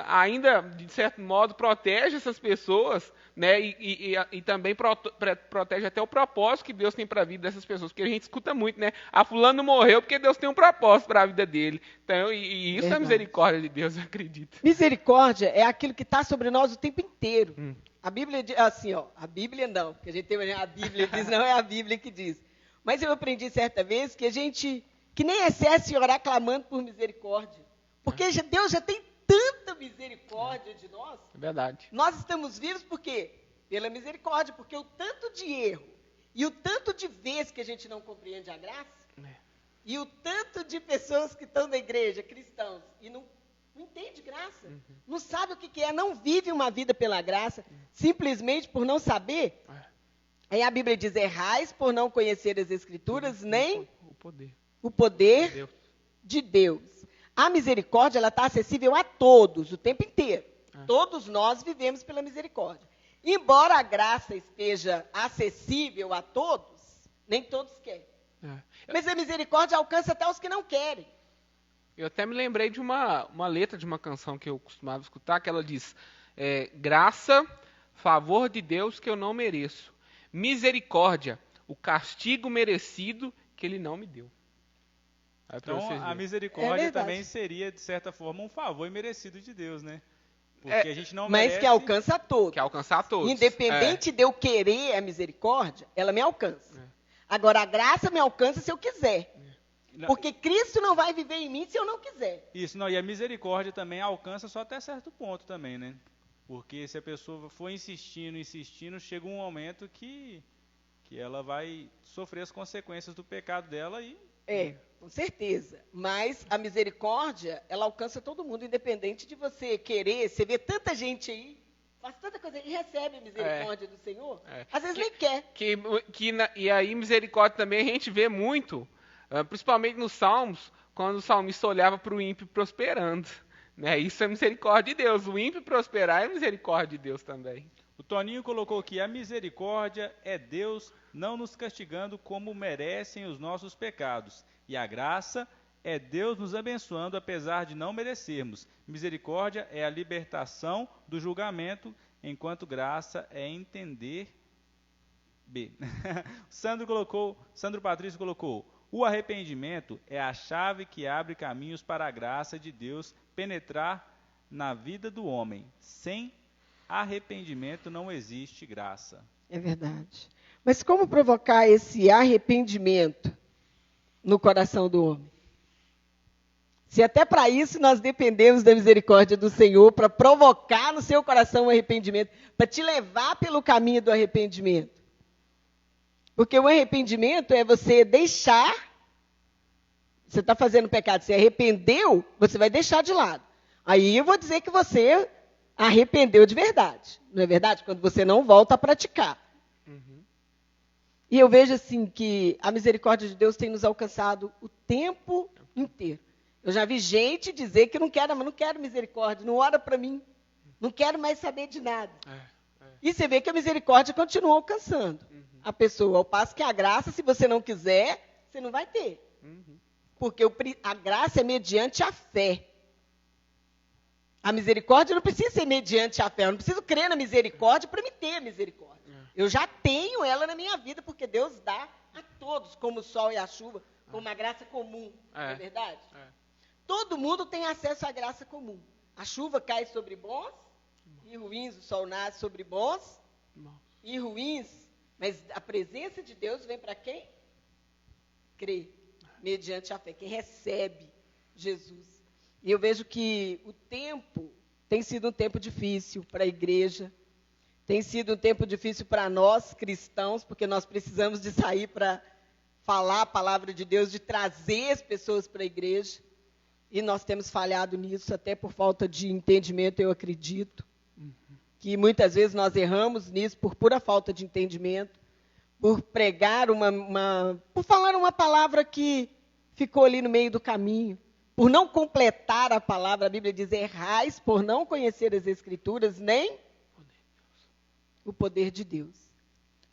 ainda, de certo modo, protege essas pessoas, né? E também protege até o propósito que Deus tem para a vida dessas pessoas. Porque a gente escuta muito, né? A fulano morreu porque Deus tem um propósito para a vida dele. Então, e isso é a misericórdia de Deus, eu acredito. Misericórdia é aquilo que está sobre nós o tempo inteiro. A Bíblia diz assim, a Bíblia não, porque a gente tem a Bíblia diz, não é a Bíblia que diz. Mas eu aprendi certa vez que nem excesso em orar clamando por misericórdia. Porque Deus já tem tanta misericórdia de nós. É verdade. Nós estamos vivos por quê? Pela misericórdia. Porque o tanto de erro e o tanto de vezes que a gente não compreende a graça, e o tanto de pessoas que estão na igreja, cristãos, e não entende graça, não sabe o que é, não vive uma vida pela graça, simplesmente por não saber. Aí a Bíblia diz, errais por não conhecer as Escrituras, nem o poder de Deus. A misericórdia, ela está acessível a todos, o tempo inteiro. Todos nós vivemos pela misericórdia. Embora a graça esteja acessível a todos, nem todos querem. Mas a misericórdia alcança até os que não querem. Eu até me lembrei de uma letra de uma canção que eu costumava escutar, que ela diz, graça, favor de Deus que eu não mereço. Misericórdia, o castigo merecido que ele não me deu. Então, a misericórdia também seria, de certa forma, um favor imerecido de Deus, né? Porque a gente não merece... Mas que alcança a todos. Que alcança a todos. Independente de eu querer a misericórdia, ela me alcança. Agora, a graça me alcança se eu quiser. Porque Cristo não vai viver em mim se eu não quiser. Isso, e a misericórdia também alcança só até certo ponto também, né? Porque se a pessoa for insistindo, chega um momento que ela vai sofrer as consequências do pecado dela e... com certeza. Mas a misericórdia, ela alcança todo mundo, independente de você querer. Você vê tanta gente aí, faz tanta coisa e recebe a misericórdia do Senhor. Às vezes nem quer. E aí misericórdia também a gente vê muito, principalmente nos Salmos, quando o salmista olhava para o ímpio prosperando. Né? Isso é misericórdia de Deus. O ímpio prosperar é misericórdia de Deus também. O Toninho colocou aqui, a misericórdia é Deus não nos castigando como merecem os nossos pecados. E a graça é Deus nos abençoando, apesar de não merecermos. Misericórdia é a libertação do julgamento, enquanto graça é entender. B. Sandro Patrício colocou: o arrependimento é a chave que abre caminhos para a graça de Deus penetrar na vida do homem. Sem arrependimento não existe graça. É verdade. Mas como provocar esse arrependimento no coração do homem? Se até para isso nós dependemos da misericórdia do Senhor, para provocar no seu coração o arrependimento, para te levar pelo caminho do arrependimento. Porque o arrependimento é você deixar, você está fazendo pecado, você arrependeu, você vai deixar de lado. Aí eu vou dizer que você arrependeu de verdade. Não é verdade? Quando você não volta a praticar. Uhum. E eu vejo assim que a misericórdia de Deus tem nos alcançado o tempo inteiro. Eu já vi gente dizer que não quero misericórdia, não ora para mim, não quero mais saber de nada. E você vê que a misericórdia continua alcançando a pessoa, ao passo que a graça, se você não quiser, você não vai ter. Porque a graça é mediante a fé. A misericórdia não precisa ser mediante a fé, eu não preciso crer na misericórdia para me ter misericórdia. Eu já tenho ela na minha vida, porque Deus dá a todos, como o sol e a chuva, como uma graça comum, não é verdade? Todo mundo tem acesso à graça comum. A chuva cai sobre bons e ruins, o sol nasce sobre bons e ruins. Mas a presença de Deus vem para quem? Crê, mediante a fé, quem recebe Jesus. E eu vejo que o tempo tem sido um tempo difícil para a igreja, tem sido um tempo difícil para nós, cristãos, porque nós precisamos de sair para falar a palavra de Deus, de trazer as pessoas para a igreja. E nós temos falhado nisso, até por falta de entendimento, eu acredito. Que muitas vezes nós erramos nisso por pura falta de entendimento, por pregar por falar uma palavra que ficou ali no meio do caminho, por não completar a palavra. A Bíblia diz: errais por não conhecer as Escrituras, nem o poder de Deus.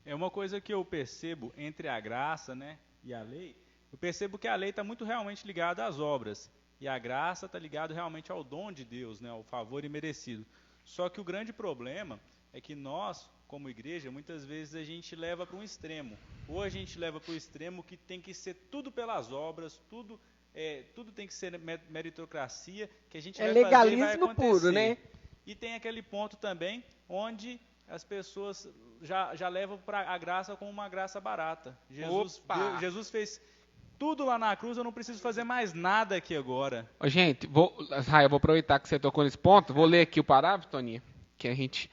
É uma coisa que eu percebo entre a graça, né, e a lei. Eu percebo que a lei está muito realmente ligada às obras. E a graça está ligada realmente ao dom de Deus, né, ao favor imerecido. Só que o grande problema é que nós, como igreja, muitas vezes a gente leva para um extremo. Ou a gente leva para o extremo que tem que ser tudo pelas obras, tudo tem que ser meritocracia, que a gente vai fazer e vai acontecer. É legalismo puro, né? E tem aquele ponto também onde as pessoas já levam para a graça como uma graça barata. Jesus fez tudo lá na cruz, eu não preciso fazer mais nada aqui agora. Gente, eu vou aproveitar que você tocou nesse ponto, vou ler aqui o parágrafo, Toninha, que a gente,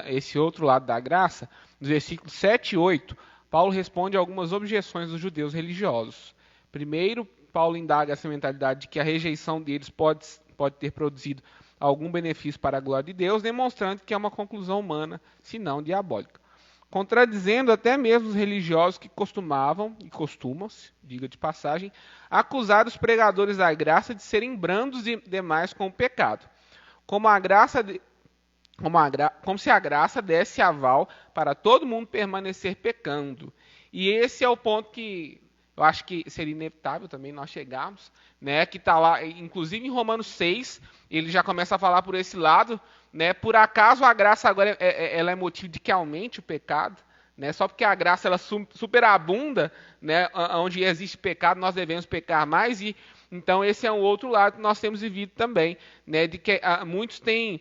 esse outro lado da graça, nos versículos 7 e 8, Paulo responde a algumas objeções dos judeus religiosos. Primeiro, Paulo indaga essa mentalidade de que a rejeição deles pode ter produzido algum benefício para a glória de Deus, demonstrando que é uma conclusão humana, se não diabólica. Contradizendo até mesmo os religiosos que costumam, diga de passagem, acusar os pregadores da graça de serem brandos demais com o pecado, como se a graça desse aval para todo mundo permanecer pecando. E esse é o ponto que eu acho que seria inevitável também nós chegarmos, né, que está lá, inclusive em Romanos 6, ele já começa a falar por esse lado, né, por acaso a graça agora ela é motivo de que aumente o pecado, né, só porque a graça ela superabunda, né, onde existe pecado nós devemos pecar mais, e então esse é um outro lado que nós temos vivido também, né, de que muitos têm...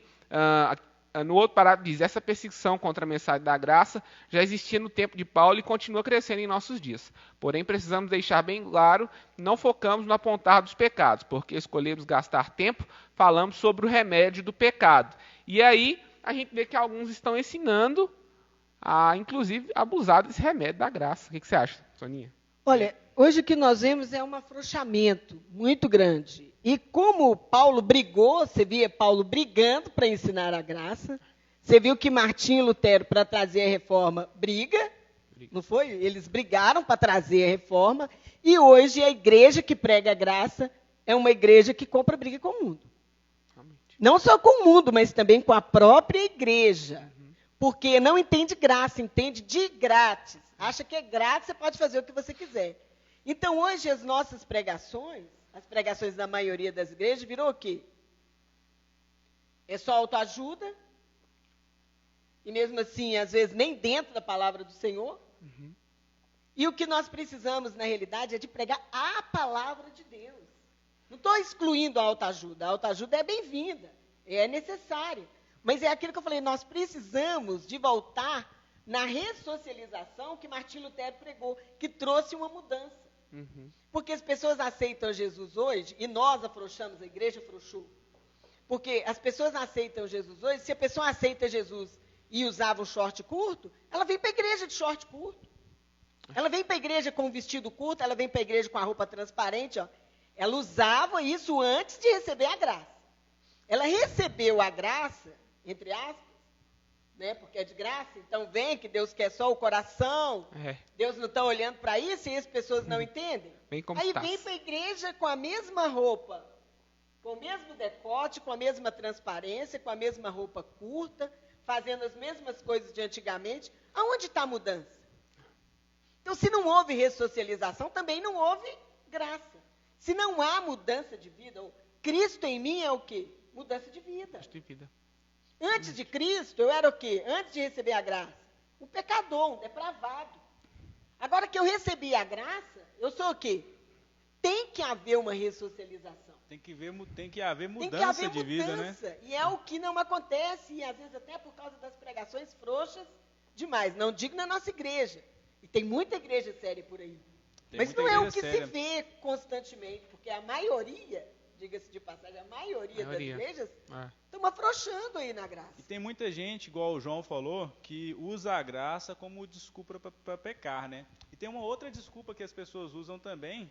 no outro parágrafo diz: essa perseguição contra a mensagem da graça já existia no tempo de Paulo e continua crescendo em nossos dias. Porém, precisamos deixar bem claro, não focamos no apontar dos pecados, porque escolhemos gastar tempo, falamos sobre o remédio do pecado. E aí, a gente vê que alguns estão ensinando a, inclusive, abusar desse remédio da graça. O que você acha, Soninha? Olha, hoje o que nós vemos é um afrouxamento muito grande. E como Paulo brigou, você via Paulo brigando para ensinar a graça, você viu que Martinho Lutero, para trazer a reforma, briga, não foi? Eles brigaram para trazer a reforma, e hoje a igreja que prega a graça é uma igreja que compra briga com o mundo. Não só com o mundo, mas também com a própria igreja. Porque não entende graça, entende de grátis. Acha que é grátis, você pode fazer o que você quiser. Então, hoje, as nossas pregações, as pregações da maioria das igrejas, virou o quê? É só autoajuda, e mesmo assim, às vezes, nem dentro da palavra do Senhor. Uhum. E o que nós precisamos, na realidade, é de pregar a palavra de Deus. Não estou excluindo a autoajuda. A autoajuda é bem-vinda, é necessária. Mas é aquilo que eu falei, nós precisamos de voltar na ressocialização que Martim Lutero pregou, que trouxe uma mudança. Uhum. Porque as pessoas aceitam Jesus hoje, e nós afrouxamos, a igreja afrouxou. Porque as pessoas aceitam Jesus hoje, se a pessoa aceita Jesus e usava um short curto, ela vem para a igreja de short curto. Ela vem para a igreja com um vestido curto, ela vem para a igreja com a roupa transparente. Ó. Ela usava isso antes de receber a graça. Ela recebeu a graça, entre aspas, né, porque é de graça, então vem que Deus quer só o coração, Deus não está olhando para isso e as pessoas não entendem. Aí vem para a igreja com a mesma roupa, com o mesmo decote, com a mesma transparência, com a mesma roupa curta, fazendo as mesmas coisas de antigamente. Aonde está a mudança? Então, se não houve ressocialização, também não houve graça. Se não há mudança de vida, Cristo em mim é o quê? Mudança de vida. Antes de Cristo, eu era o quê? Antes de receber a graça, um pecador, um depravado. Agora que eu recebi a graça, eu sou o quê? Tem que haver uma ressocialização. Tem que haver mudança de vida, né? E é o que não acontece, e às vezes até por causa das pregações frouxas demais. Não digo na nossa igreja. E tem muita igreja séria por aí. Mas não é o que se vê constantemente, porque a maioria, diga-se de passagem, a maioria das igrejas estão afrouxando aí na graça. E tem muita gente, igual o João falou, que usa a graça como desculpa para pecar, né? E tem uma outra desculpa que as pessoas usam também,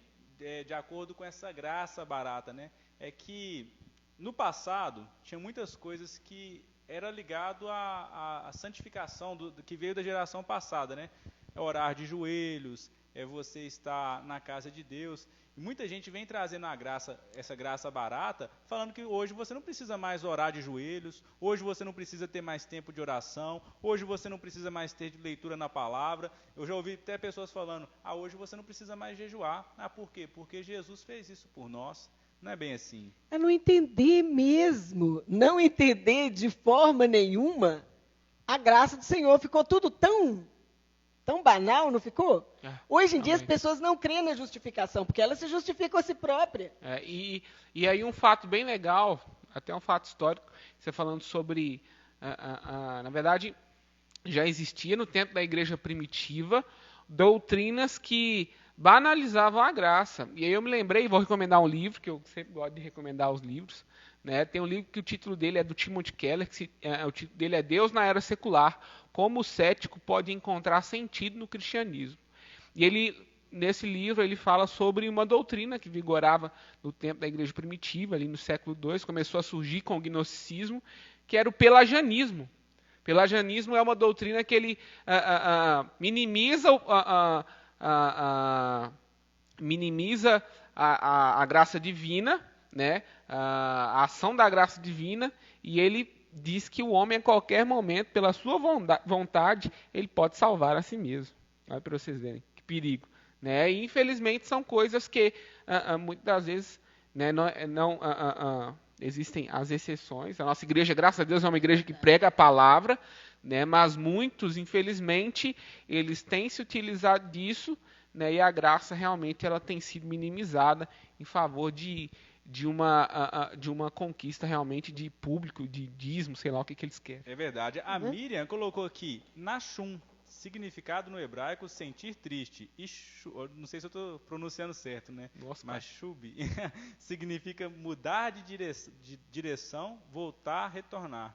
de acordo com essa graça barata, né? É que no passado tinha muitas coisas que era ligado à santificação que veio da geração passada, né? É orar de joelhos, é você estar na casa de Deus. E muita gente vem trazendo essa graça barata, falando que hoje você não precisa mais orar de joelhos, hoje você não precisa ter mais tempo de oração, hoje você não precisa mais ter leitura na palavra. Eu já ouvi até pessoas falando, hoje você não precisa mais jejuar. Por quê? Porque Jesus fez isso por nós. Não é bem assim. É não entender mesmo, não entender de forma nenhuma a graça do Senhor. Ficou tudo tão banal, não ficou? Hoje em dia as pessoas não creem na justificação, porque elas se justificam a si próprias. E aí um fato bem legal, até um fato histórico, você falando sobre, na verdade, já existia no tempo da igreja primitiva doutrinas que banalizavam a graça. E aí eu me lembrei, vou recomendar um livro, que eu sempre gosto de recomendar os livros, né? Tem um livro que o título dele é do Timothy Keller, o título dele é Deus na Era Secular, como o cético pode encontrar sentido no cristianismo. E ele, nesse livro, ele fala sobre uma doutrina que vigorava no tempo da igreja primitiva, ali no século II, começou a surgir com o gnosticismo, que era o pelagianismo. Pelagianismo é uma doutrina que ele minimiza a graça divina, né? A ação da graça divina, e ele diz que o homem, a qualquer momento, pela sua vontade, ele pode salvar a si mesmo. Olha para vocês verem, que perigo. Né? E, infelizmente, são coisas que, muitas das vezes, né, não existem as exceções. A nossa igreja, graças a Deus, é uma igreja que prega a palavra, né, mas muitos, infelizmente, eles têm se utilizado disso, né, e a graça realmente ela tem sido minimizada em favor de uma conquista realmente de público, de dízimo, sei lá o que eles querem. É verdade. A Miriam colocou aqui, Nashum, significado no hebraico, sentir triste. Não sei se eu estou pronunciando certo, né? Nossa, mas Shubi significa mudar de direção, voltar, retornar.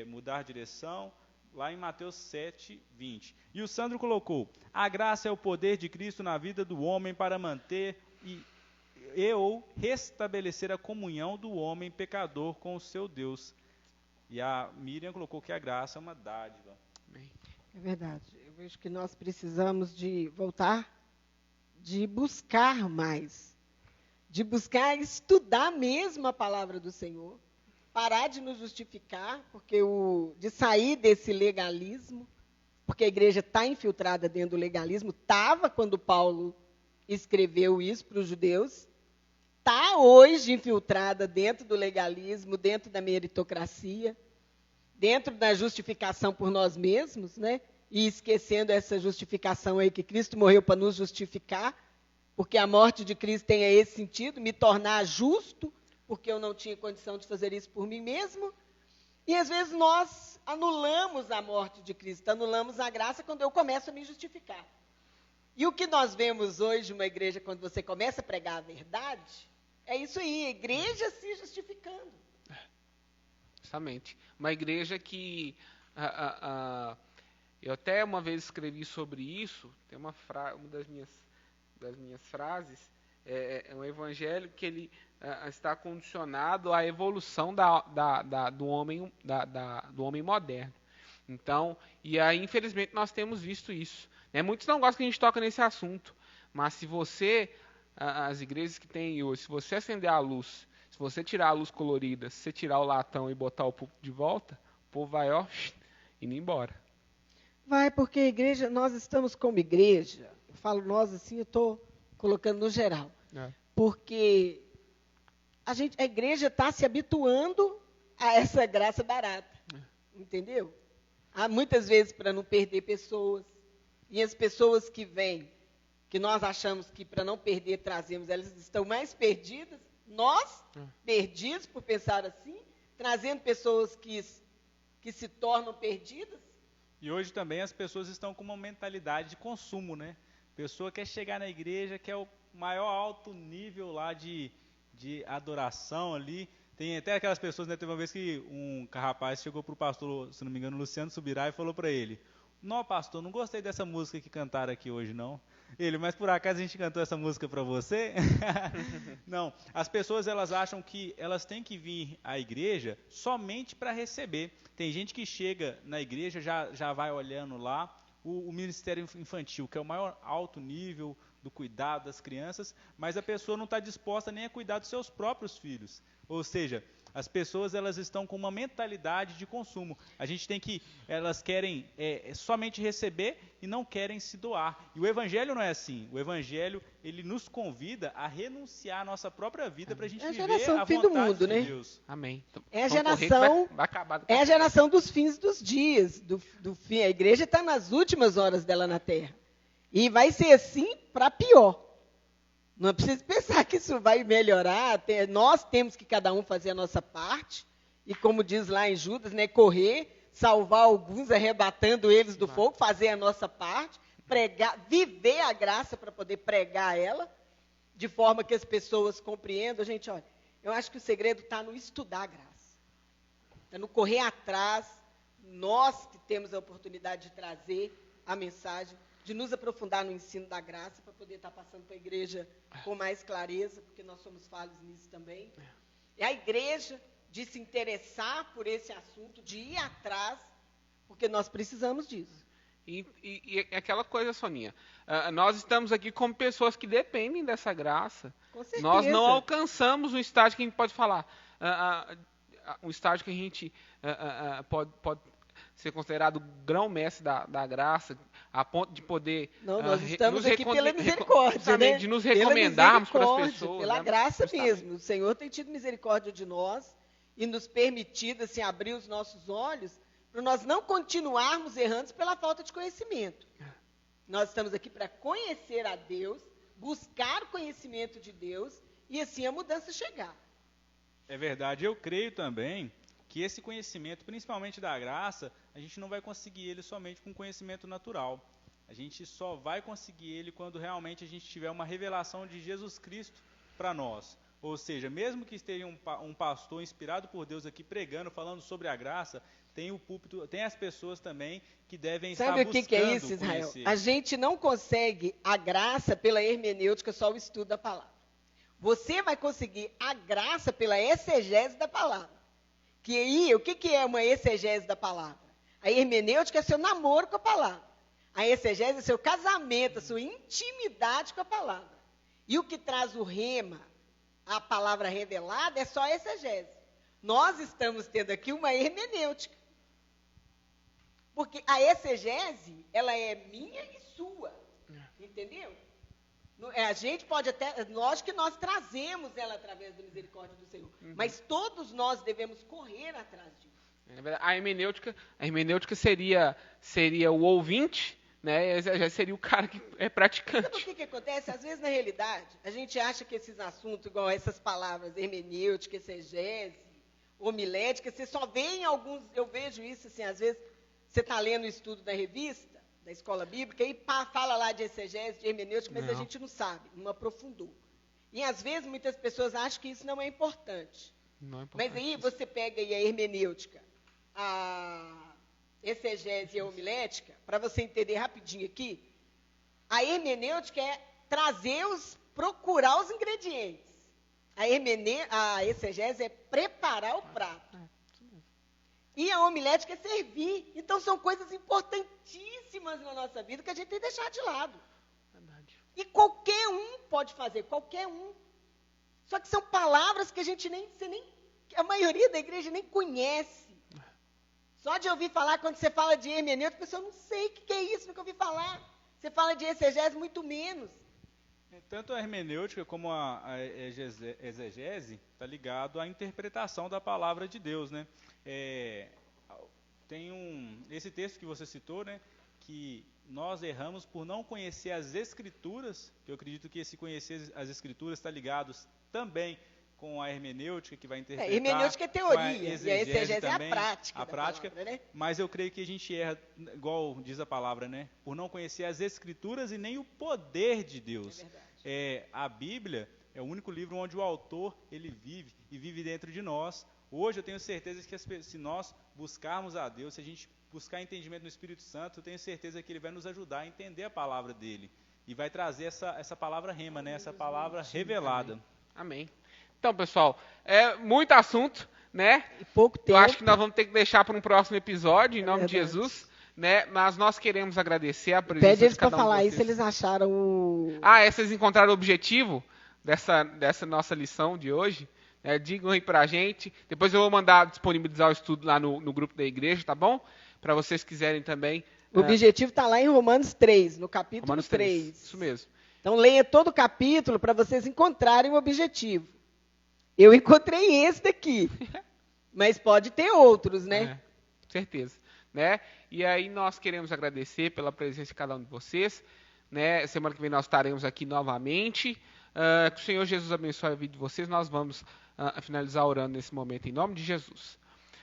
Mudar de direção, lá em Mateus 7, 20. E o Sandro colocou, a graça é o poder de Cristo na vida do homem para manter ou restabelecer a comunhão do homem pecador com o seu Deus. E a Miriam colocou que a graça é uma dádiva. É verdade. Eu vejo que nós precisamos de voltar, de buscar mais, de buscar estudar mesmo a palavra do Senhor, parar de nos justificar, de sair desse legalismo, porque a igreja está infiltrada dentro do legalismo, estava quando Paulo escreveu isso para os judeus, está hoje infiltrada dentro do legalismo, dentro da meritocracia, dentro da justificação por nós mesmos, né? E esquecendo essa justificação aí que Cristo morreu para nos justificar, porque a morte de Cristo tem esse sentido, me tornar justo, porque eu não tinha condição de fazer isso por mim mesmo. E às vezes nós anulamos a morte de Cristo, anulamos a graça quando eu começo a me justificar. E o que nós vemos hoje numa igreja, quando você começa a pregar a verdade, é isso aí, a igreja se justificando. Justamente. Uma igreja que... eu até uma vez escrevi sobre isso, tem uma das minhas frases, é um evangelho que ele está condicionado à evolução do homem moderno. Então, e aí, infelizmente, nós temos visto isso. Né? Muitos não gostam que a gente toque nesse assunto, mas se você, as igrejas que tem hoje, se você acender a luz, se você tirar a luz colorida, se você tirar o latão e botar o púlpito de volta, o povo vai, indo embora. Vai, porque a igreja, nós estamos como igreja, eu falo nós assim, eu estou colocando no geral, porque a igreja está se habituando a essa graça barata, entendeu? Há muitas vezes para não perder pessoas, e as pessoas que vêm, que nós achamos que para não perder trazemos, elas estão mais perdidas, nós, perdidos por pensar assim, trazendo pessoas que se tornam perdidas. E hoje também as pessoas estão com uma mentalidade de consumo, né? A pessoa quer chegar na igreja, quer o maior alto nível lá de adoração ali. Tem até aquelas pessoas, né? Teve uma vez que um rapaz chegou para o pastor, se não me engano, Luciano Subirá, e falou para ele: "Não, pastor, não gostei dessa música que cantaram aqui hoje, não." Ele, mas por acaso a gente cantou essa música para você? Não, as pessoas elas acham que elas têm que vir à igreja somente para receber. Tem gente que chega na igreja, já vai olhando lá o ministério infantil, que é o maior alto nível do cuidado das crianças, mas a pessoa não está disposta nem a cuidar dos seus próprios filhos. Ou seja, as pessoas elas estão com uma mentalidade de consumo. Elas querem somente receber e não querem se doar. E o evangelho não é assim. O evangelho ele nos convida a renunciar à nossa própria vida para a gente viver a fim do vontade mundo, de né? Deus. Amém. É a geração, a geração dos fins dos dias. Do fim. A igreja está nas últimas horas dela na terra. E vai ser assim para pior. Não precisa pensar que isso vai melhorar. Nós temos que cada um fazer a nossa parte. E como diz lá em Judas, né, correr, salvar alguns, arrebatando eles do fogo, fazer a nossa parte, pregar, viver a graça para poder pregar ela, de forma que as pessoas compreendam. Gente, olha, eu acho que o segredo está no estudar a graça. Está no correr atrás, nós que temos a oportunidade de trazer a mensagem, de nos aprofundar no ensino da graça, para poder estar passando para a igreja com mais clareza, porque nós somos falhos nisso também. É a igreja de se interessar por esse assunto, de ir atrás, porque nós precisamos disso. E aquela coisa, Soninha, nós estamos aqui como pessoas que dependem dessa graça. Com certeza. Nós não alcançamos um estágio que a gente pode falar, um estágio que a gente pode ser considerado grão-mestre da graça, a ponto de poder... Não, nós estamos aqui pela misericórdia, né? De nos recomendarmos para as pessoas. Pela graça mesmo. O Senhor tem tido misericórdia de nós e nos permitido assim, abrir os nossos olhos para nós não continuarmos errando pela falta de conhecimento. Nós estamos aqui para conhecer a Deus, buscar o conhecimento de Deus e assim a mudança chegar. É verdade. Eu creio também que esse conhecimento, principalmente da graça, a gente não vai conseguir ele somente com conhecimento natural. A gente só vai conseguir ele quando realmente a gente tiver uma revelação de Jesus Cristo para nós. Ou seja, mesmo que esteja um pastor inspirado por Deus aqui pregando, falando sobre a graça, tem o púlpito, tem as pessoas também que devem estar buscando conhecer. Sabe o que é isso, Israel? A gente não consegue a graça pela hermenêutica, só o estudo da palavra. Você vai conseguir a graça pela exegese da palavra. Que aí, o que é uma exegese da palavra? A hermenêutica é seu namoro com a palavra. A exegese é seu casamento, a sua intimidade com a palavra. E o que traz o rema, a palavra revelada, é só a exegese. Nós estamos tendo aqui uma hermenêutica. Porque a exegese, ela é minha e sua. Entendeu? A gente pode até... Lógico que nós trazemos ela através da misericórdia do Senhor. Mas todos nós devemos correr atrás disso. A hermenêutica seria o ouvinte, né? Já seria o cara que é praticante. Sabe o que acontece? Às vezes, na realidade, a gente acha que esses assuntos, igual essas palavras, hermenêutica, exegese, homilética, você só vê em alguns... Eu vejo isso, assim, às vezes, você está lendo o estudo da revista, da escola bíblica, e fala lá de exegese, de hermenêutica, mas a gente não sabe, não aprofundou. E, às vezes, muitas pessoas acham que isso não é importante. Não é importante. Mas aí você pega aí a hermenêutica, a exegese e a homilética, para você entender rapidinho aqui, a hermenêutica é procurar os ingredientes. A exegese é preparar o prato. E a homilética é servir. Então, são coisas importantíssimas na nossa vida que a gente tem que deixar de lado. Verdade. E qualquer um pode fazer, qualquer um. Só que são palavras que a maioria da igreja nem conhece. Só de ouvir falar, quando você fala de hermenêutica, a pessoa não sei o que é isso, nunca ouvi falar. Você fala de exegese, muito menos. Tanto a hermenêutica como a exegese está ligado à interpretação da palavra de Deus, né? Esse texto que você citou, né? Que nós erramos por não conhecer as Escrituras, que eu acredito que esse conhecer as Escrituras está ligado também com a hermenêutica, que vai interpretar. Hermenêutica é teoria, e a exegese também, é a prática. Palavra, né? Mas eu creio que a gente erra, igual diz a palavra, né? Por não conhecer as Escrituras e nem o poder de Deus. É verdade. A Bíblia é o único livro onde o autor ele vive e vive dentro de nós. Hoje eu tenho certeza que se nós buscarmos a Deus, se a gente buscar entendimento no Espírito Santo, eu tenho certeza que Ele vai nos ajudar a entender a palavra dele e vai trazer essa palavra rema, né? Essa palavra revelada. Amém. Então, pessoal, é muito assunto, né? E pouco tempo. Eu acho que nós vamos ter que deixar para um próximo episódio, em nome de Jesus, né? Mas nós queremos agradecer a presença Pede eles de cada para um de falar vocês. isso, eles acharam o... Vocês encontraram o objetivo dessa nossa lição de hoje? Digam aí pra gente. Depois eu vou disponibilizar o estudo lá no grupo da igreja, tá bom? Para vocês quiserem também. O objetivo está lá em Romanos 3, no capítulo Romanos 3. Isso mesmo. Então leia todo o capítulo para vocês encontrarem o objetivo. Eu encontrei esse daqui. Mas pode ter outros, né? Certeza. Né? E aí nós queremos agradecer pela presença de cada um de vocês. Né? Semana que vem nós estaremos aqui novamente. Que o Senhor Jesus abençoe a vida de vocês. Nós vamos finalizar orando nesse momento em nome de Jesus.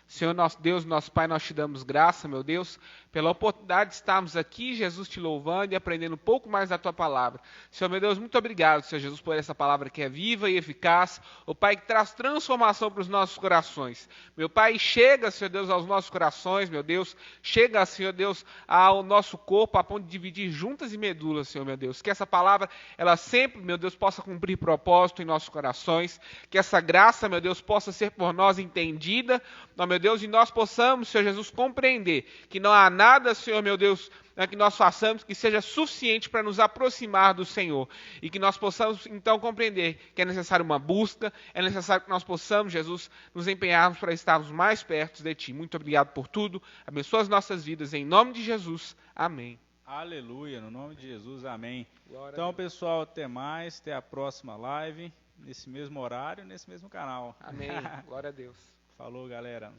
Senhor nosso Deus, nosso Pai, nós te damos graça, meu Deus, pela oportunidade de estarmos aqui, Jesus, te louvando e aprendendo um pouco mais da Tua palavra. Senhor, meu Deus, muito obrigado, Senhor Jesus, por essa palavra que é viva e eficaz, o Pai que traz transformação para os nossos corações. Meu Pai, chega, Senhor Deus, aos nossos corações, meu Deus, chega, Senhor Deus, ao nosso corpo, a ponto de dividir juntas e medulas, Senhor, meu Deus. Que essa palavra, ela sempre, meu Deus, possa cumprir propósito em nossos corações, que essa graça, meu Deus, possa ser por nós entendida, meu Deus, e nós possamos, Senhor Jesus, compreender que não há nada, Senhor, meu Deus, que nós façamos que seja suficiente para nos aproximar do Senhor. E que nós possamos, então, compreender que é necessário uma busca, é necessário que nós possamos, Jesus, nos empenharmos para estarmos mais perto de Ti. Muito obrigado por tudo. Abençoa as nossas vidas, em nome de Jesus. Amém. Aleluia, no nome de Jesus, amém. Então, pessoal, até mais, até a próxima live, nesse mesmo horário, nesse mesmo canal. Amém, glória a Deus. Falou, galera.